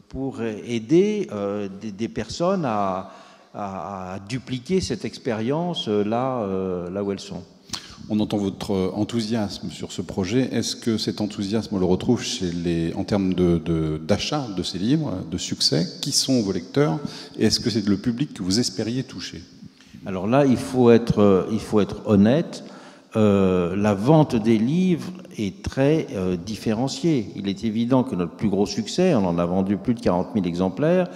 pour aider des personnes à dupliquer cette expérience là où elles sont. On entend votre enthousiasme sur ce projet. Est-ce que cet enthousiasme, on le retrouve en termes d'achat de ces livres, de succès? Qui sont vos lecteurs? Et est-ce que c'est le public que vous espériez toucher? Alors là, il faut être honnête. La vente des livres est très différenciée. Il est évident que notre plus gros succès, on en a vendu plus de 40 000 exemplaires,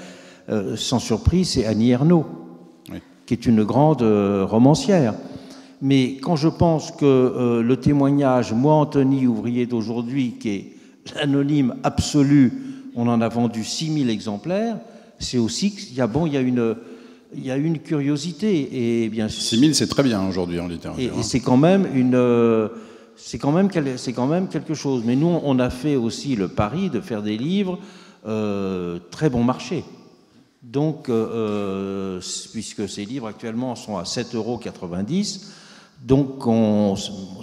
sans surprise, c'est Annie Ernaux, oui, qui est une grande romancière. Mais quand je pense que le témoignage, moi, Anthony, ouvrier d'aujourd'hui, qui est l'anonyme absolu, on en a vendu 6 000 exemplaires, c'est aussi qu'il y a une curiosité. Et bien 6 000, c'est très bien aujourd'hui en littérature. Et c'est quand même quelque chose. Mais nous, on a fait aussi le pari de faire des livres très bon marché. Donc, puisque ces livres actuellement sont à 7,90 €, donc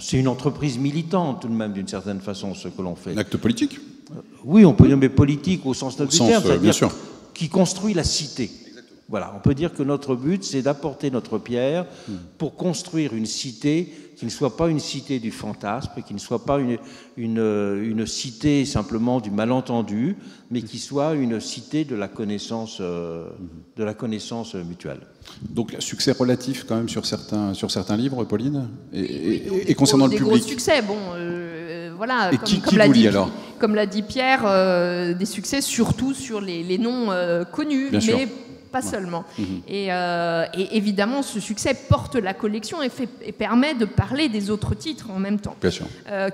c'est une entreprise militante tout de même, d'une certaine façon, ce que l'on fait. Un acte politique? Oui, on peut nommer politique au sens noble du terme, bien sûr, qui construit la cité. Voilà, on peut dire que notre but, c'est d'apporter notre pierre pour construire une cité qui ne soit pas une cité du fantasme, qui ne soit pas une cité simplement du malentendu, mais qui soit une cité de la connaissance mutuelle. Donc, succès relatif quand même sur certains livres, Pauline, et concernant le public. Des gros succès, bon, voilà. Et qui vous lit alors? Comme l'a dit Pierre, des succès surtout sur les noms connus, bien sûr. Pas seulement. Et évidemment, ce succès porte la collection et permet de parler des autres titres en même temps. Bien sûr.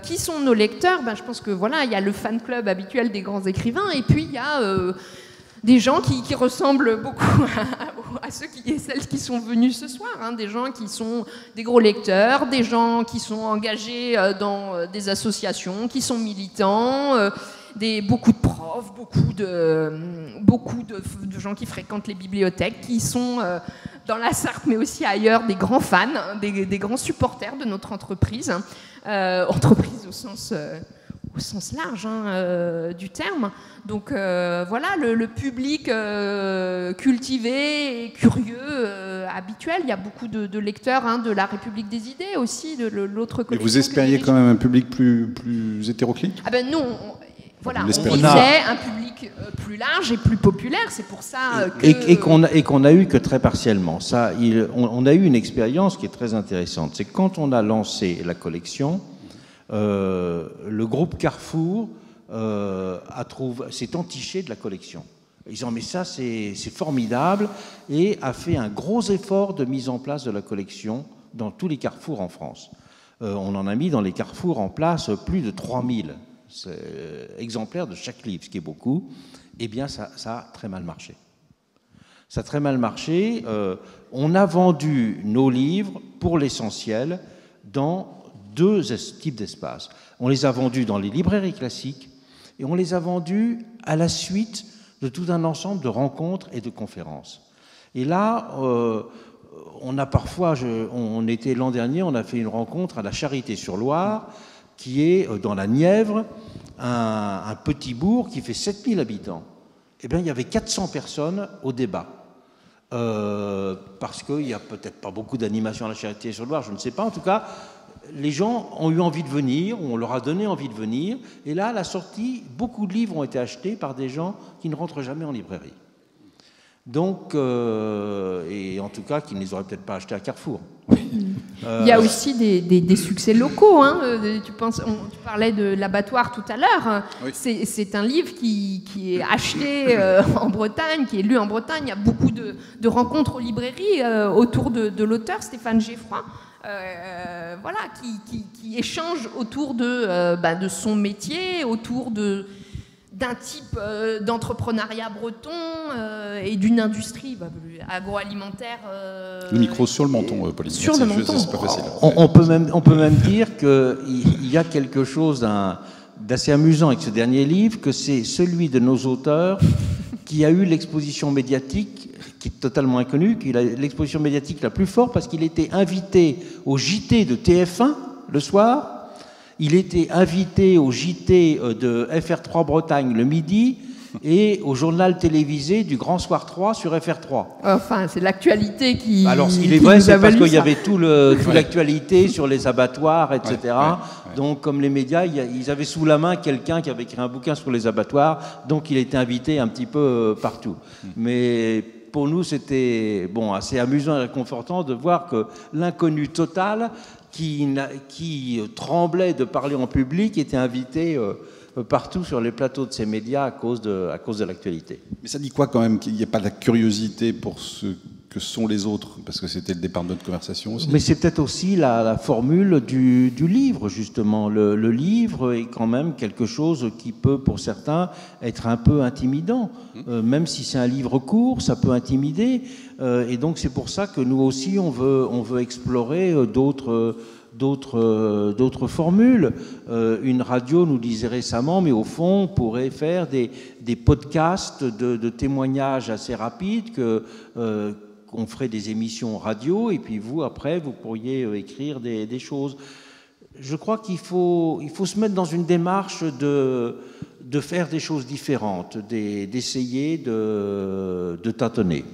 Qui sont nos lecteurs? Je pense que voilà, il y a le fan club habituel des grands écrivains, et puis il y a des gens qui ressemblent beaucoup à ceux et celles qui sont venus ce soir, hein, des gens qui sont des gros lecteurs, des gens qui sont engagés dans des associations, qui sont militants. Beaucoup de profs, beaucoup de gens qui fréquentent les bibliothèques, qui sont dans la Sarthe, mais aussi ailleurs, des grands fans, des grands supporters de notre entreprise, entreprise au sens large du terme. Donc voilà, le public cultivé et curieux, habituel. Il y a beaucoup de lecteurs de la République des idées aussi, de l'autre côté. Et vous espériez quand même un public plus hétéroclite? Ah ben non. Voilà, on visait un public plus large et plus populaire, c'est pour ça que... Et qu'on a eu que très partiellement. Ça, on a eu une expérience qui est très intéressante. C'est que quand on a lancé la collection, le groupe Carrefour s'est entiché de la collection. Ils disant mais ça c'est formidable, et a fait un gros effort de mise en place de la collection dans tous les carrefours en France. On en a mis dans les carrefours en place plus de 3000 exemplaires de chaque livre, ce qui est beaucoup. Eh bien, ça a très mal marché. Ça a très mal marché. On a vendu nos livres, pour l'essentiel, dans 2 types d'espaces. On les a vendus dans les librairies classiques et on les a vendus à la suite de tout un ensemble de rencontres et de conférences. Et là, on a parfois, on était l'an dernier, on a fait une rencontre à la Charité-sur-Loire, qui est dans la Nièvre, un petit bourg qui fait 7000 habitants. Eh bien, il y avait 400 personnes au débat. Parce qu'il n'y a peut-être pas beaucoup d'animation à la Charité-sur-Loire, je ne sais pas. En tout cas, les gens ont eu envie de venir, on leur a donné envie de venir. Et là, à la sortie, beaucoup de livres ont été achetés par des gens qui ne rentrent jamais en librairie. Donc, et en tout cas, qui ne les auraient peut-être pas achetés à Carrefour. Il y a aussi des succès locaux. Tu parlais de l'abattoir tout à l'heure. Oui. C'est un livre qui est acheté en Bretagne, qui est lu en Bretagne. Il y a beaucoup de rencontres aux librairies autour de l'auteur, Stéphane Geffroy, voilà, qui échange autour de son métier, autour de d'un type d'entrepreneuriat breton et d'une industrie agroalimentaire. Le micro sur le menton, Pauline. Sur le menton. C'est pas facile. On peut même dire qu'il y a quelque chose d'assez amusant avec ce dernier livre, que c'est celui de nos auteurs qui a eu l'exposition médiatique, qui est totalement inconnue, qui a l'exposition médiatique la plus forte, parce qu'il était invité au JT de TF1 le soir. Il était invité au JT de FR3 Bretagne le midi et au journal télévisé du Grand Soir 3 sur FR3. Enfin, c'est l'actualité qui. Alors, ce qu'il est vrai, c'est parce qu'il y avait toute l'actualité sur les abattoirs, etc. Donc, comme les médias, ils avaient sous la main quelqu'un qui avait écrit un bouquin sur les abattoirs, donc il était invité un petit peu partout. Mais pour nous, c'était assez amusant et réconfortant de voir que l'inconnu total, qui tremblait de parler en public, était invité partout sur les plateaux de ces médias à cause de l'actualité. Mais ça dit quoi quand même qu'il n'y ait pas de la curiosité pour ce que sont les autres? Parce que c'était le départ de notre conversation aussi. Mais c'est peut-être aussi la formule du livre, justement. Le livre est quand même quelque chose qui peut, pour certains, être un peu intimidant. Même si c'est un livre court, ça peut intimider. Et donc c'est pour ça que nous aussi, on veut explorer d'autres formules. Une radio nous disait récemment, mais au fond, on pourrait faire des podcasts de témoignages assez rapides, qu'on ferait des émissions radio, et puis vous, après, vous pourriez écrire des choses. Je crois qu'il faut se mettre dans une démarche de faire des choses différentes, d'essayer de tâtonner.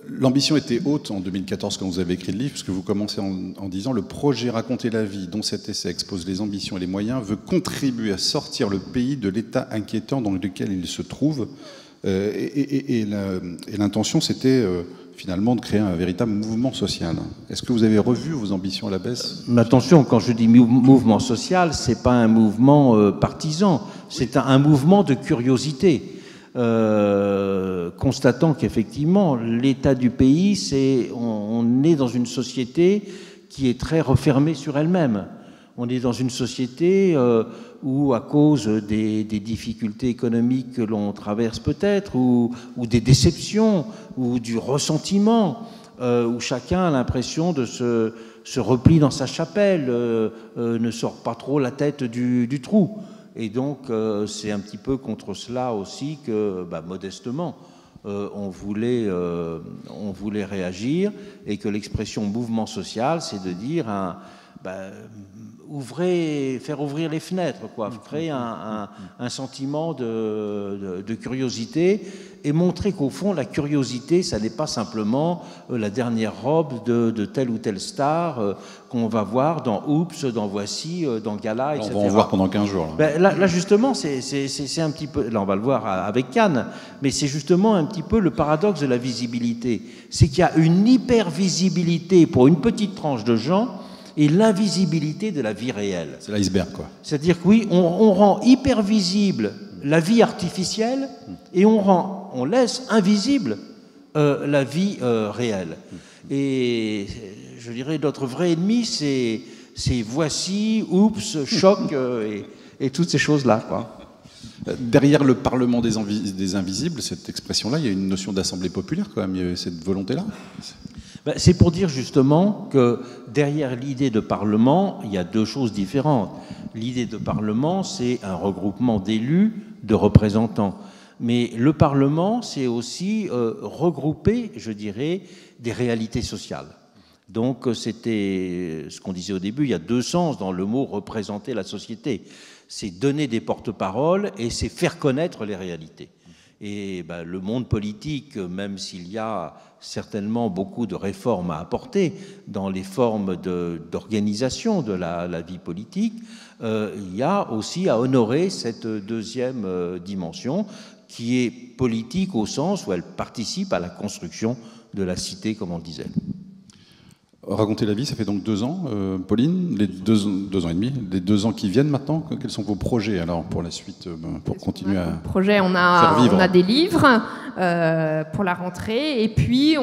L'ambition était haute en 2014 quand vous avez écrit le livre, puisque vous commencez en disant « Le projet Raconter la vie, dont cet essai expose les ambitions et les moyens, veut contribuer à sortir le pays de l'état inquiétant dans lequel il se trouve. » Et l'intention, c'était finalement de créer un véritable mouvement social. Est-ce que vous avez revu vos ambitions à la baisse? Attention, quand je dis mouvement social, c'est pas un mouvement partisan, c'est un mouvement de curiosité. Constatant qu'effectivement, l'état du pays, on est dans une société qui est très refermée sur elle-même. On est dans une société où, à cause des difficultés économiques que l'on traverse peut-être, ou des déceptions, ou du ressentiment, où chacun a l'impression de se replie dans sa chapelle, ne sort pas trop la tête du trou. Et donc, c'est un petit peu contre cela aussi que, modestement, on voulait réagir, et que l'expression mouvement social, c'est de dire faire ouvrir les fenêtres, créer un sentiment de curiosité, et montrer qu'au fond, la curiosité, ça n'est pas simplement la dernière robe de telle ou telle star qu'on va voir dans Oups, dans Voici, dans Gala, etc. On va en voir pendant 15 jours. Là justement, c'est un petit peu... Là, on va le voir avec Cannes, mais c'est justement un petit peu le paradoxe de la visibilité. C'est qu'il y a une hyper-visibilité pour une petite tranche de gens, et l'invisibilité de la vie réelle. C'est l'iceberg, quoi. C'est-à-dire que oui, on rend hyper visible la vie artificielle, et on laisse invisible la vie réelle. Et je dirais notre vrai ennemi, c'est Voici, Oups, Choc et toutes ces choses-là, quoi. Derrière le Parlement des invisibles, cette expression-là, il y a une notion d'assemblée populaire, quand même. Il y a cette volonté-là. C'est pour dire justement que derrière l'idée de Parlement, il y a deux choses différentes. L'idée de Parlement, c'est un regroupement d'élus, de représentants. Mais le Parlement, c'est aussi regrouper, je dirais, des réalités sociales. Donc c'était ce qu'on disait au début, il y a deux sens dans le mot « représenter la société ». C'est donner des porte-paroles et c'est faire connaître les réalités. Et le monde politique, même s'il y a certainement beaucoup de réformes à apporter dans les formes d'organisation de la vie politique, il y a aussi à honorer cette deuxième dimension qui est politique au sens où elle participe à la construction de la cité, comme on le disait. Raconter la vie, ça fait donc 2 ans, Pauline, les 2 ans et demi, les 2 ans qui viennent maintenant, quels sont vos projets alors pour la suite, pour continuer à projet, on a des livres pour la rentrée, et puis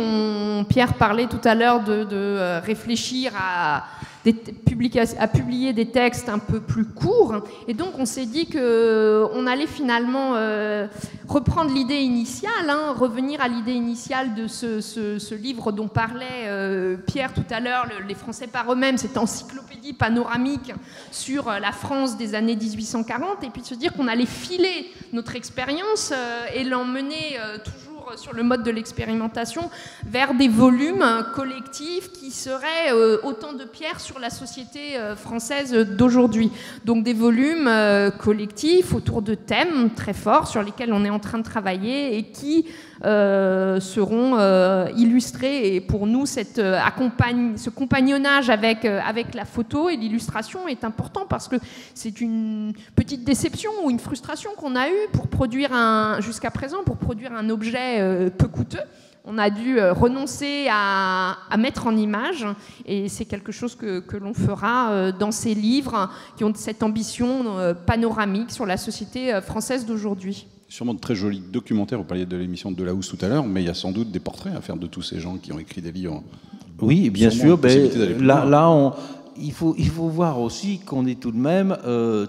Pierre parlait tout à l'heure de réfléchir à a publié des textes un peu plus courts, et donc on s'est dit qu'on allait finalement reprendre l'idée initiale, hein, revenir à l'idée initiale de ce livre dont parlait Pierre tout à l'heure, Les Français par eux-mêmes, cette encyclopédie panoramique sur la France des années 1840, et puis de se dire qu'on allait filer notre expérience et l'emmener toujours sur le mode de l'expérimentation vers des volumes collectifs qui seraient autant de pierres sur la société française d'aujourd'hui. Donc des volumes collectifs autour de thèmes très forts sur lesquels on est en train de travailler et qui seront illustrés. Et pour nous, ce compagnonnage avec la photo et l'illustration est important parce que c'est une petite déception ou une frustration qu'on a eue jusqu'à présent pour produire un objet peu coûteux. On a dû renoncer à mettre en image, et c'est quelque chose que l'on fera dans ces livres qui ont cette ambition panoramique sur la société française d'aujourd'hui. Sûrement de très jolis documentaires. Vous parliez de l'émission de Delahousse tout à l'heure, mais il y a sans doute des portraits à faire de tous ces gens qui ont écrit des livres. Oui, bien sûr. Il faut voir aussi qu'on est tout de même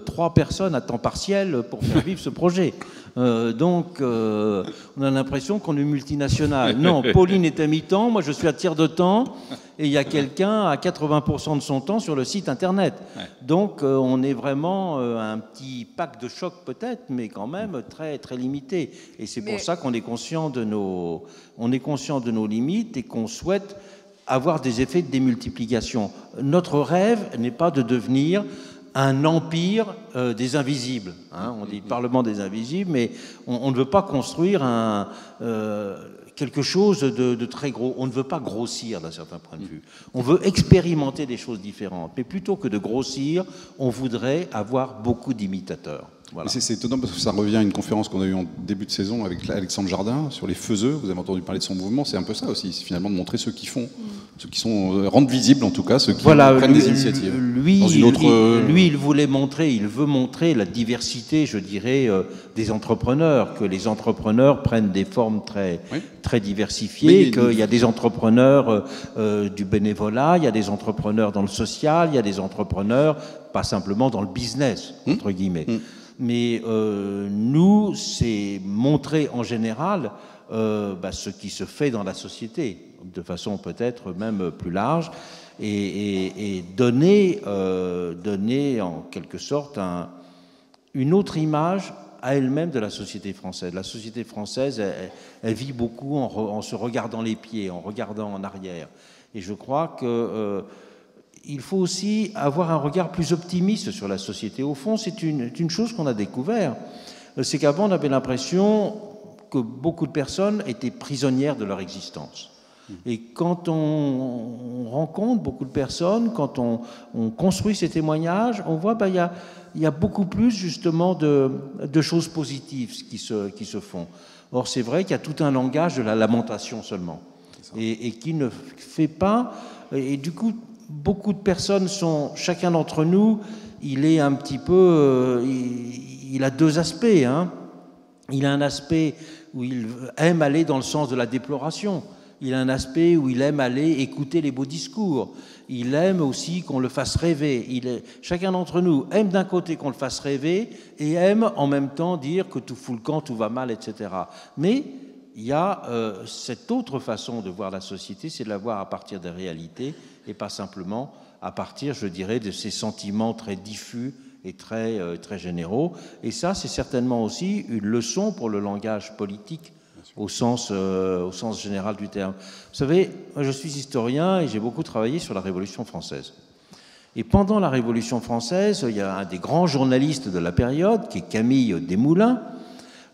3 personnes à temps partiel pour faire vivre ce projet. Donc, on a l'impression qu'on est multinational. Non, Pauline est à mi-temps, moi je suis à tiers de temps, et il y a quelqu'un à 80% de son temps sur le site internet. Ouais. Donc, on est vraiment un petit pack de choc peut-être, mais quand même très, très limité. Et c'est pour ça qu'on est conscient de nos limites et qu'on souhaite avoir des effets de démultiplication. Notre rêve n'est pas de devenir un empire des invisibles. Hein, on dit Parlement des invisibles, mais on ne veut pas construire quelque chose de très gros. On ne veut pas grossir d'un certain point de vue. On veut expérimenter des choses différentes. Mais plutôt que de grossir, on voudrait avoir beaucoup d'imitateurs. Voilà. C'est étonnant parce que ça revient à une conférence qu'on a eue en début de saison avec Alexandre Jardin sur les faiseux. Vous avez entendu parler de son mouvement. C'est un peu ça aussi, c'est finalement de montrer ceux qui font, ceux qui rendent visibles en tout cas, ceux qui prennent des initiatives. Lui, il veut montrer la diversité, je dirais, des entrepreneurs, que les entrepreneurs prennent des formes très diversifiées, qu'il y a des entrepreneurs du bénévolat, il y a des entrepreneurs dans le social, il y a des entrepreneurs pas simplement dans le business, entre guillemets. Mais nous, c'est montrer en général ce qui se fait dans la société, de façon peut-être même plus large, et donner en quelque sorte une autre image à elle-même de la société française. La société française, elle vit beaucoup en se regardant les pieds, en regardant en arrière. Et je crois que il faut aussi avoir un regard plus optimiste sur la société. Au fond, c'est une chose qu'on a découvert. C'est qu'avant, on avait l'impression que beaucoup de personnes étaient prisonnières de leur existence. Et quand on rencontre beaucoup de personnes, quand on construit ces témoignages, on voit qu'il y a beaucoup plus justement de choses positives qui se font. Or, c'est vrai qu'il y a tout un langage de la lamentation seulement, et qui ne fait pas... Et du coup, beaucoup de personnes chacun d'entre nous, il est un petit peu... il a 2 aspects. Hein. Il a un aspect où il aime aller dans le sens de la déploration. Il a un aspect où il aime aller écouter les beaux discours. Il aime aussi qu'on le fasse rêver. Chacun d'entre nous aime d'un côté qu'on le fasse rêver et aime en même temps dire que tout fout le camp, tout va mal, etc. Mais il y a cette autre façon de voir la société, c'est de la voir à partir des réalités et pas simplement à partir, je dirais, de ces sentiments très diffus et très, très généraux. Et ça, c'est certainement aussi une leçon pour le langage politique au sens général du terme. Vous savez, moi, je suis historien et j'ai beaucoup travaillé sur la Révolution française. Et pendant la Révolution française, il y a un des grands journalistes de la période, qui est Camille Desmoulins.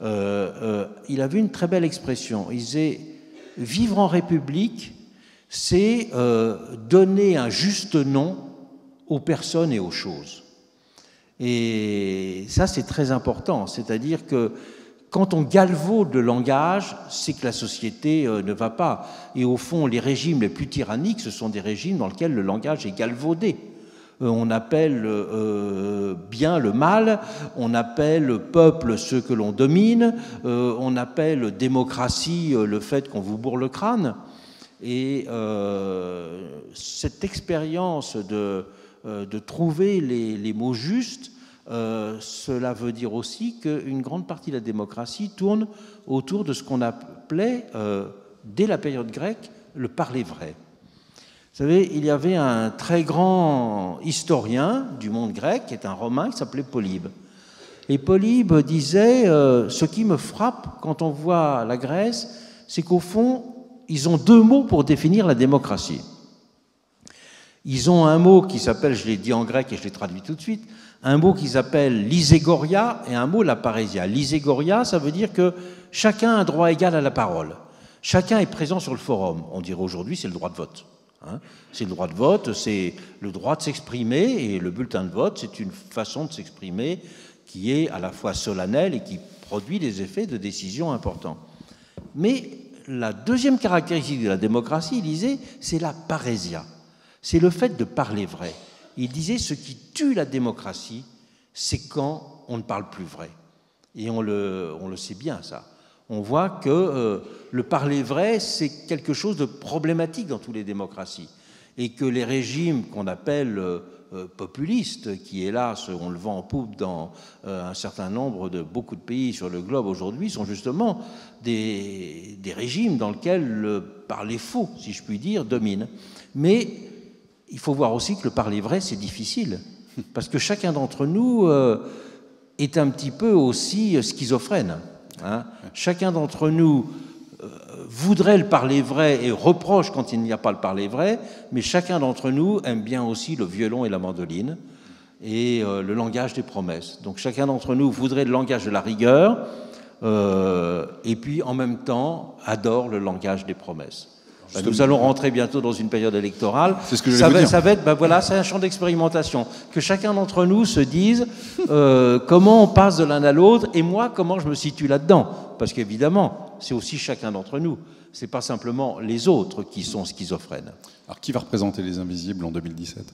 Il avait une très belle expression. Il disait « Vivre en République, c'est donner un juste nom aux personnes et aux choses. » Et ça, c'est très important. C'est-à-dire que quand on galvaude le langage, c'est que la société ne va pas. Et au fond, les régimes les plus tyranniques, ce sont des régimes dans lesquels le langage est galvaudé. On appelle bien le mal, on appelle peuple ceux que l'on domine, on appelle démocratie le fait qu'on vous bourre le crâne. Et cette expérience de trouver les mots justes, cela veut dire aussi qu'une grande partie de la démocratie tourne autour de ce qu'on appelait, dès la période grecque, le parler vrai. Vous savez, il y avait un très grand historien du monde grec, qui est un Romain, qui s'appelait Polybe. Et Polybe disait, ce qui me frappe quand on voit la Grèce, c'est qu'au fond, ils ont deux mots pour définir la démocratie. Ils ont un mot qui s'appelle, je l'ai dit en grec et je l'ai traduit tout de suite, un mot qui s'appelle l'iségoria et un mot la parésia. L'iségoria, ça veut dire que chacun a un droit égal à la parole. Chacun est présent sur le forum. On dirait aujourd'hui, c'est le droit de vote. C'est le droit de vote, c'est le droit de s'exprimer, et le bulletin de vote, c'est une façon de s'exprimer qui est à la fois solennelle et qui produit des effets de décision importants. Mais la deuxième caractéristique de la démocratie, il disait, c'est la parésia. C'est le fait de parler vrai. Il disait, ce qui tue la démocratie, c'est quand on ne parle plus vrai. Et on le sait bien, ça. On voit que le parler vrai, c'est quelque chose de problématique dans toutes les démocraties. Et que les régimes qu'on appelle populistes, qui hélas, on le vend en poupe dans un certain nombre de beaucoup de pays sur le globe aujourd'hui, sont justement des régimes dans lesquels le parler faux, si je puis dire, domine. Mais il faut voir aussi que le parler vrai, c'est difficile. Parce que chacun d'entre nous est un petit peu aussi schizophrène. Chacun d'entre nous voudrait le parler vrai et reproche quand il n'y a pas le parler vrai, mais chacun d'entre nous aime bien aussi le violon et la mandoline et le langage des promesses. Donc chacun d'entre nous voudrait le langage de la rigueur et puis en même temps adore le langage des promesses. Nous allons rentrer bientôt dans une période électorale. C'est ce que je veux dire. Ça va être, voilà, c'est un champ d'expérimentation. Que chacun d'entre nous se dise comment on passe de l'un à l'autre et moi, comment je me situe là-dedans. Parce qu'évidemment, c'est aussi chacun d'entre nous. Ce n'est pas simplement les autres qui sont schizophrènes. Alors, qui va représenter les Invisibles en 2017 ?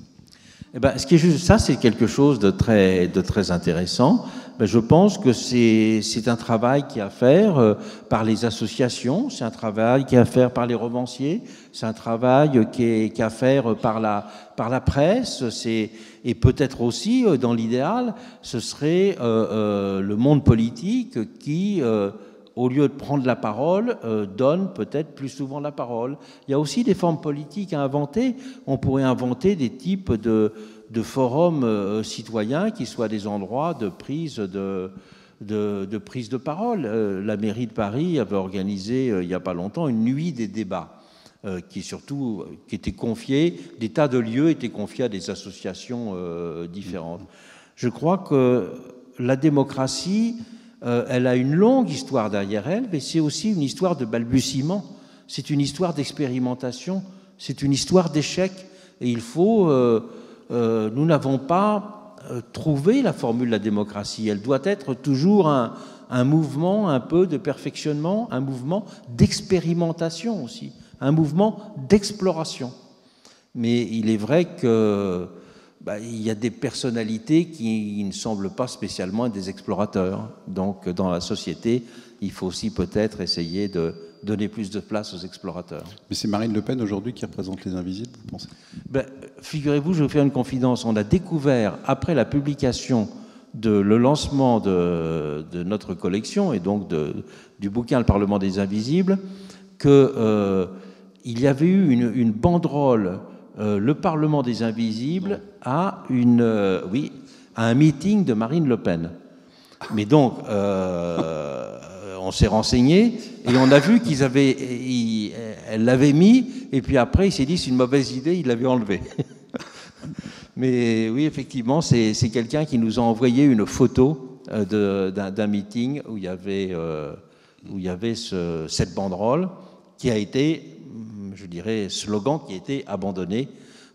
Eh ben, ce qui est juste, ça, c'est quelque chose de très intéressant. Ben, je pense que c'est un travail qui est à faire par les associations, c'est un travail qui est à faire par les romanciers, c'est un travail qui est à faire par la presse, et peut-être aussi, dans l'idéal, ce serait le monde politique qui, au lieu de prendre la parole, donne peut-être plus souvent la parole. Il y a aussi des formes politiques à inventer. On pourrait inventer des types de forums citoyens qui soient des endroits de prise de parole. La mairie de Paris avait organisé, il n'y a pas longtemps, une nuit des débats qui était confiée, des tas de lieux étaient confiés à des associations différentes. Je crois que la démocratie, elle a une longue histoire derrière elle, mais c'est aussi une histoire de balbutiement, c'est une histoire d'expérimentation, c'est une histoire d'échec. Et il faut... nous n'avons pas trouvé la formule de la démocratie. Elle doit être toujours un mouvement un peu de perfectionnement, un mouvement d'expérimentation aussi, un mouvement d'exploration. Mais il est vrai que il y a des personnalités qui ne semblent pas spécialement être des explorateurs. Donc, dans la société, il faut aussi peut-être essayer de donner plus de place aux explorateurs. Mais c'est Marine Le Pen aujourd'hui qui représente les Invisibles, vous pensez ? Figurez-vous, je vais vous faire une confidence. On a découvert, après la publication le lancement de notre collection, et donc du bouquin Le Parlement des Invisibles, qu'il y avait eu une banderole Le Parlement des Invisibles à un meeting de Marine Le Pen. Mais donc, on s'est renseigné et on a vu elle l'avait mis, et puis après, il s'est dit c'est une mauvaise idée, il l'avait enlevé. Mais oui, effectivement, c'est quelqu'un qui nous a envoyé une photo d'un meeting où il y avait cette banderole qui a été, je dirais, slogan qui a été abandonné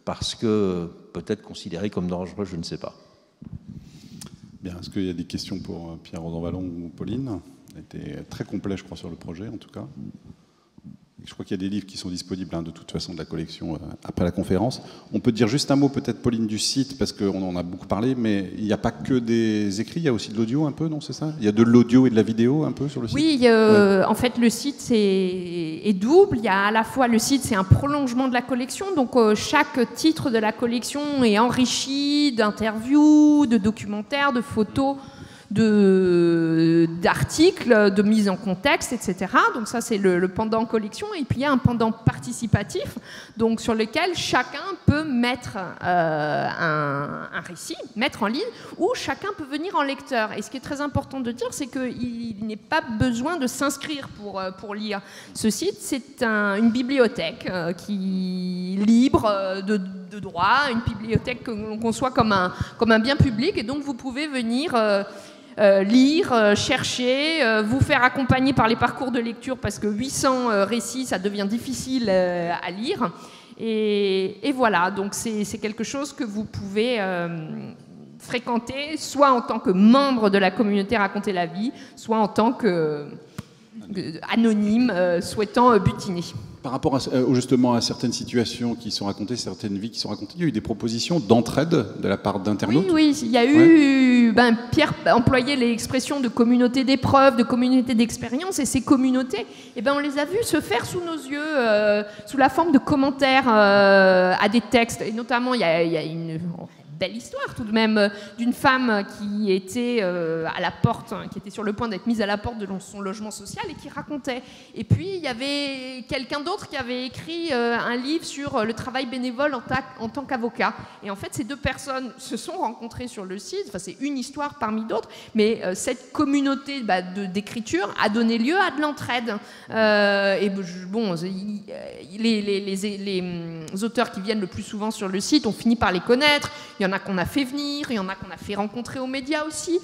parce que peut-être considéré comme dangereux, je ne sais pas. Bien, est-ce qu'il y a des questions pour Pierre Rosanvallon ou Pauline ? Ça a été très complet, je crois, sur le projet, en tout cas. Je crois qu'il y a des livres qui sont disponibles de toute façon de la collection après la conférence. On peut dire juste un mot peut-être, Pauline, du site, parce qu'on en a beaucoup parlé, mais il n'y a pas que des écrits, il y a aussi de l'audio un peu, non, c'est ça? Il y a de l'audio et de la vidéo un peu sur le site? Oui, en fait le site est double. Il y a à la fois le site, c'est un prolongement de la collection, donc chaque titre de la collection est enrichi d'interviews, de documentaires, de photos, d'articles, de mise en contexte, etc. Donc ça, c'est le pendant collection. Et puis, il y a un pendant participatif, donc sur lequel chacun peut mettre un récit, mettre en ligne, ou chacun peut venir en lecteur. Et ce qui est très important de dire, c'est qu'il n'est pas besoin de s'inscrire pour lire. Ce site, c'est une bibliothèque qui libre de droit, une bibliothèque que l'on conçoit comme un bien public. Et donc, vous pouvez venir lire, chercher, vous faire accompagner par les parcours de lecture parce que 800 récits, ça devient difficile à lire. Et voilà, donc c'est quelque chose que vous pouvez fréquenter, soit en tant que membre de la communauté Raconter la vie, soit en tant qu'anonyme souhaitant butiner. Par rapport justement à certaines situations qui sont racontées, certaines vies qui sont racontées, il y a eu des propositions d'entraide de la part d'internautes? Oui, il y a eu... Pierre employait l'expression de communauté d'épreuves, de communauté d'expérience, et ces communautés, on les a vues se faire sous nos yeux, sous la forme de commentaires à des textes. Et notamment, il y a une... belle histoire tout de même d'une femme qui était à la porte, qui était sur le point d'être mise à la porte de son logement social et qui racontait. Et puis il y avait quelqu'un d'autre qui avait écrit un livre sur le travail bénévole en tant qu'avocat. Et en fait, ces deux personnes se sont rencontrées sur le site. Enfin, c'est une histoire parmi d'autres, mais cette communauté d'écriture a donné lieu à de l'entraide. Et bon, les auteurs qui viennent le plus souvent sur le site, on finit par les connaître. Il y en a qu'on a fait venir, il y en a qu'on a fait rencontrer aux médias aussi,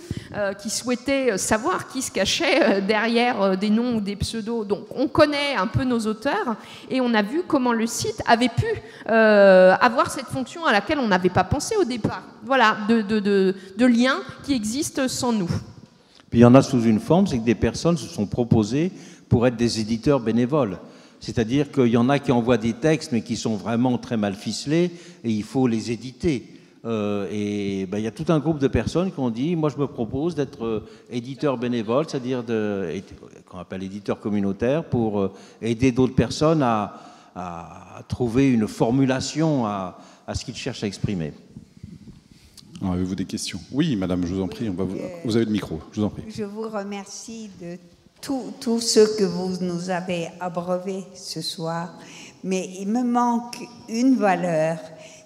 qui souhaitaient savoir qui se cachait derrière des noms ou des pseudos. Donc on connaît un peu nos auteurs et on a vu comment le site avait pu avoir cette fonction à laquelle on n'avait pas pensé au départ. Voilà, de liens qui existent sans nous. Puis il y en a sous une forme, c'est que des personnes se sont proposées pour être des éditeurs bénévoles. C'est-à-dire qu'il y en a qui envoient des textes mais qui sont vraiment très mal ficelés et il faut les éditer. Il y a tout un groupe de personnes qui ont dit « Moi, je me propose d'être éditeur bénévole, c'est-à-dire qu'on appelle éditeur communautaire, pour aider d'autres personnes à trouver une formulation à ce qu'ils cherchent à exprimer. » Alors, avez-vous des questions? Oui, madame, je vous en prie. Vous avez le micro, je vous en prie. Je vous remercie de tout ce que vous nous avez abreuvé ce soir, mais il me manque une valeur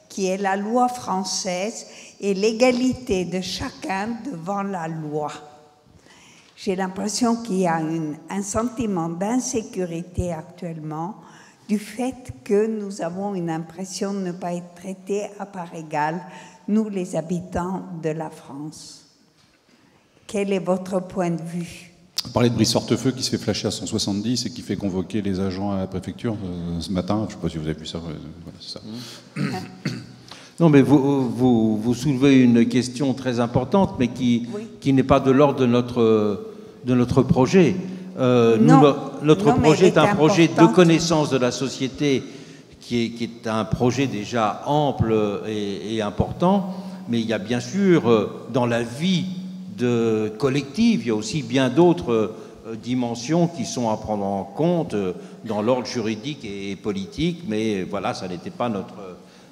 qui est la loi française et l'égalité de chacun devant la loi. J'ai l'impression qu'il y a un sentiment d'insécurité actuellement du fait que nous avons une impression de ne pas être traités à part égale, nous les habitants de la France. Quel est votre point de vue? Vous parlez de Brice Hortefeux qui se fait flasher à 170 et qui fait convoquer les agents à la préfecture ce matin. Je ne sais pas si vous avez vu ça. Voilà, c'est ça. Non, mais vous soulevez une question très importante, mais qui n'est pas de l'ordre de notre projet. Notre projet est un projet de connaissance de la société qui est un projet déjà ample et important, mais il y a bien sûr, dans la vie collective, il y a aussi bien d'autres dimensions qui sont à prendre en compte dans l'ordre juridique et politique, mais voilà, ça n'était pas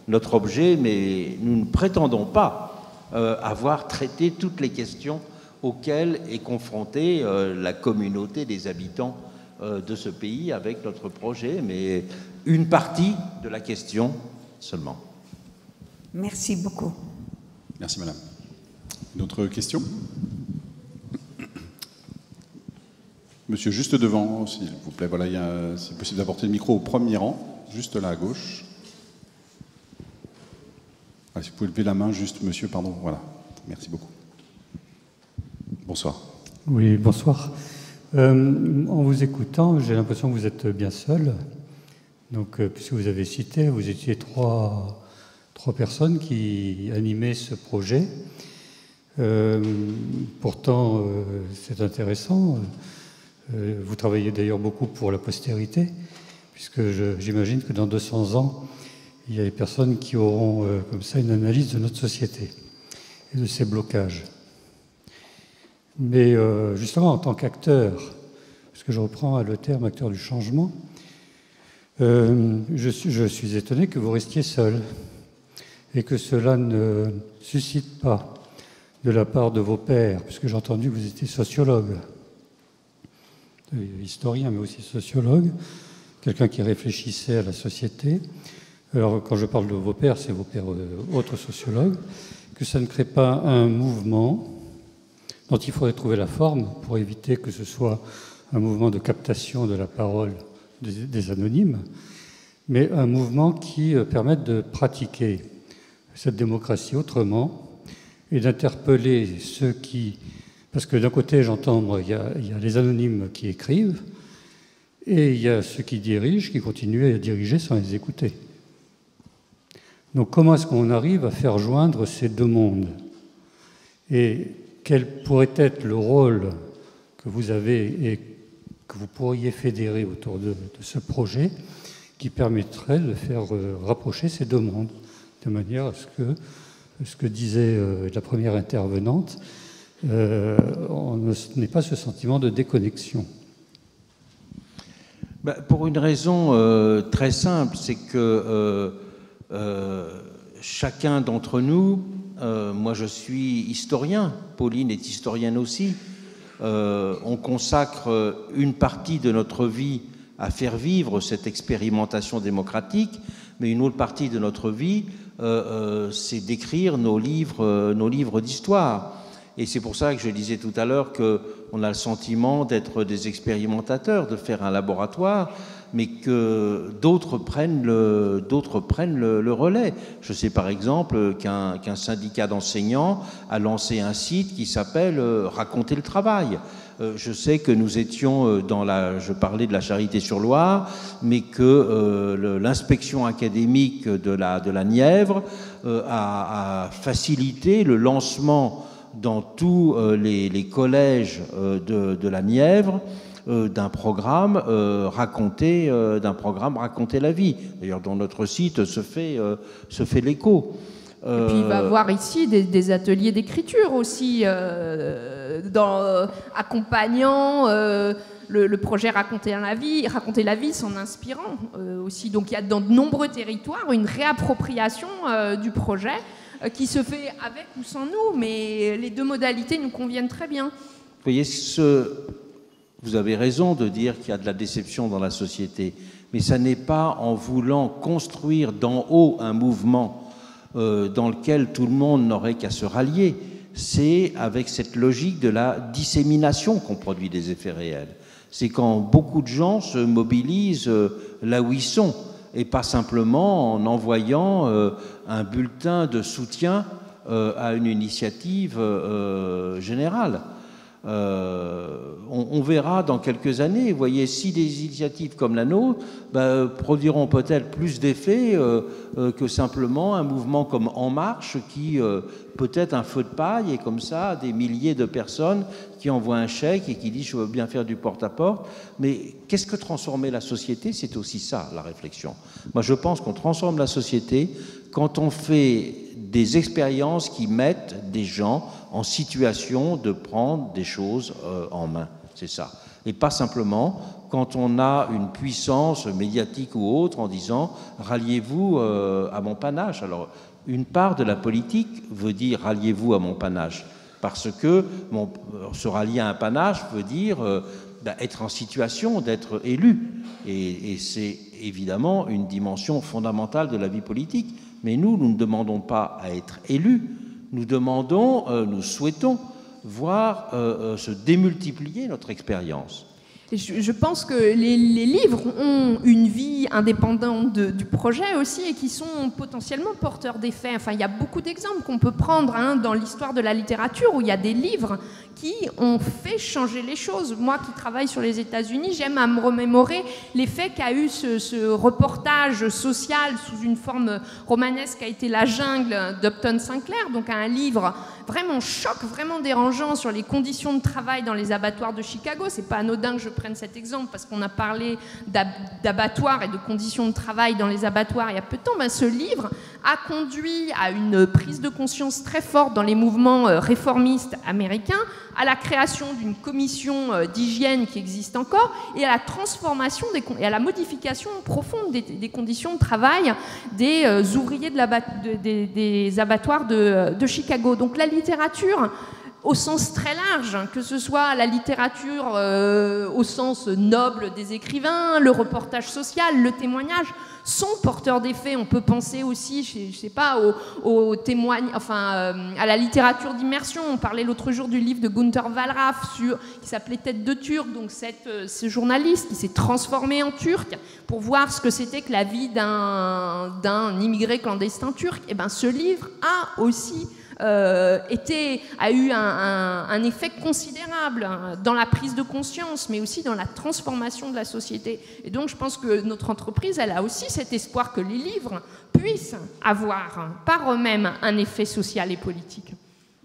notre objet, mais nous ne prétendons pas avoir traité toutes les questions auxquelles est confrontée la communauté des habitants de ce pays avec notre projet, mais une partie de la question seulement. Merci beaucoup. Merci, madame. D'autres questions? Monsieur, juste devant, s'il vous plaît. Voilà, c'est possible d'apporter le micro au premier rang, juste là à gauche. Ah, si vous pouvez lever la main, juste, monsieur, pardon. Voilà, merci beaucoup. Bonsoir. Oui, bonsoir. En vous écoutant, j'ai l'impression que vous êtes bien seul. Donc, puisque vous avez cité, vous étiez trois personnes qui animaient ce projet. Pourtant, c'est intéressant. Vous travaillez d'ailleurs beaucoup pour la postérité, puisque j'imagine que dans 200 ans, il y a des personnes qui auront comme ça une analyse de notre société et de ses blocages. Mais justement, en tant qu'acteur, parce que je reprends le terme acteur du changement, je suis étonné que vous restiez seul et que cela ne suscite pas de la part de vos pairs, puisque j'ai entendu que vous étiez sociologue, historien mais aussi sociologue, quelqu'un qui réfléchissait à la société. Alors quand je parle de vos pairs, c'est vos pairs autres sociologues, que ça ne crée pas un mouvement dont il faudrait trouver la forme pour éviter que ce soit un mouvement de captation de la parole des anonymes, mais un mouvement qui permette de pratiquer cette démocratie autrement et d'interpeller ceux qui... Parce que d'un côté, j'entends, il y a les anonymes qui écrivent et il y a ceux qui dirigent, qui continuent à diriger sans les écouter. Donc comment est-ce qu'on arrive à faire joindre ces deux mondes? Et quel pourrait être le rôle que vous avez et que vous pourriez fédérer autour de ce projet qui permettrait de faire rapprocher ces deux mondes, de manière à ce que disait la première intervenante, on n'ait pas ce sentiment de déconnexion. Pour une raison très simple, c'est que chacun d'entre nous, moi je suis historien, Pauline est historienne aussi, on consacre une partie de notre vie à faire vivre cette expérimentation démocratique, mais une autre partie de notre vie, c'est d'écrire nos livres d'histoire. Et c'est pour ça que je disais tout à l'heure qu'on a le sentiment d'être des expérimentateurs, de faire un laboratoire, mais que d'autres prennent le relais. Je sais par exemple qu'un syndicat d'enseignants a lancé un site qui s'appelle « Raconter le travail ». Je sais que nous étions je parlais de la Charité-sur-Loire, mais que l'inspection académique de la Nièvre a facilité le lancement dans tous les collèges de la Nièvre d'un programme raconter la vie. D'ailleurs, dans notre site se fait l'écho. Et puis il va y avoir ici des ateliers d'écriture aussi, accompagnant le projet Raconter la vie s'en inspirant aussi. Donc il y a dans de nombreux territoires une réappropriation du projet qui se fait avec ou sans nous, mais les deux modalités nous conviennent très bien. Vous voyez, vous avez raison de dire qu'il y a de la déception dans la société, mais ça n'est pas en voulant construire d'en haut un mouvement dans lequel tout le monde n'aurait qu'à se rallier. C'est avec cette logique de la dissémination qu'on produit des effets réels. C'est quand beaucoup de gens se mobilisent là où ils sont, et pas simplement en envoyant un bulletin de soutien à une initiative générale. On verra dans quelques années, vous voyez, si des initiatives comme la nôtre produiront peut-être plus d'effets que simplement un mouvement comme En Marche qui peut-être un feu de paille et comme ça des milliers de personnes qui envoient un chèque et qui disent je veux bien faire du porte-à-porte. Mais qu'est-ce que transformer la société? C'est aussi ça la réflexion. Moi je pense qu'on transforme la société quand on fait des expériences qui mettent des gens en situation de prendre des choses en main. C'est ça. Et pas simplement quand on a une puissance médiatique ou autre en disant « ralliez-vous à mon panache ». Alors, une part de la politique veut dire « ralliez-vous à mon panache ». Parce que se rallier à un panache veut dire être en situation d'être élu. Et c'est évidemment une dimension fondamentale de la vie politique. Mais nous ne demandons pas à être élus. Nous souhaitons voir se démultiplier notre expérience. Je pense que les livres ont une vie indépendante du projet aussi et qui sont potentiellement porteurs d'effets. Enfin, il y a beaucoup d'exemples qu'on peut prendre dans l'histoire de la littérature où il y a des livres qui ont fait changer les choses. Moi qui travaille sur les États-Unis, j'aime à me remémorer l'effet qu'a eu ce reportage social sous une forme romanesque qu'a été La Jungle d'Upton Sinclair, donc un livre vraiment choc, vraiment dérangeant sur les conditions de travail dans les abattoirs de Chicago. C'est pas anodin que je prenne cet exemple, parce qu'on a parlé d'abattoirs et de conditions de travail dans les abattoirs il y a peu de temps. Ben, ce livre a conduit à une prise de conscience très forte dans les mouvements réformistes américains, à la création d'une commission d'hygiène qui existe encore, et à la transformation et à la modification profonde des conditions de travail des ouvriers des abattoirs de Chicago. Donc la littérature, au sens très large, que ce soit la littérature au sens noble des écrivains, le reportage social, le témoignage, sont porteurs d'effets. On peut penser aussi, je sais pas, à la littérature d'immersion. On parlait l'autre jour du livre de Günter Wallraff qui s'appelait Tête de Turc, donc ce journaliste qui s'est transformé en turc pour voir ce que c'était que la vie d'un immigré clandestin turc. Et ben, ce livre a aussi a eu un effet considérable dans la prise de conscience, mais aussi dans la transformation de la société. Et donc je pense que notre entreprise, elle a aussi cet espoir que les livres puissent avoir par eux-mêmes un effet social et politique.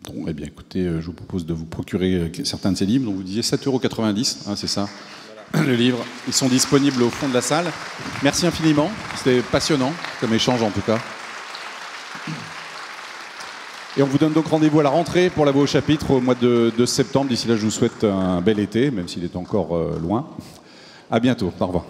Bon, eh bien écoutez, je vous propose de vous procurer certains de ces livres, dont vous disiez 7,90 €, hein, c'est ça, voilà. Le livre. Ils sont disponibles au fond de la salle. Merci infiniment, c'était passionnant comme échange en tout cas. Et on vous donne donc rendez-vous à la rentrée pour la voix au chapitre au mois de septembre. D'ici là, je vous souhaite un bel été, même s'il est encore loin. À bientôt. Au revoir.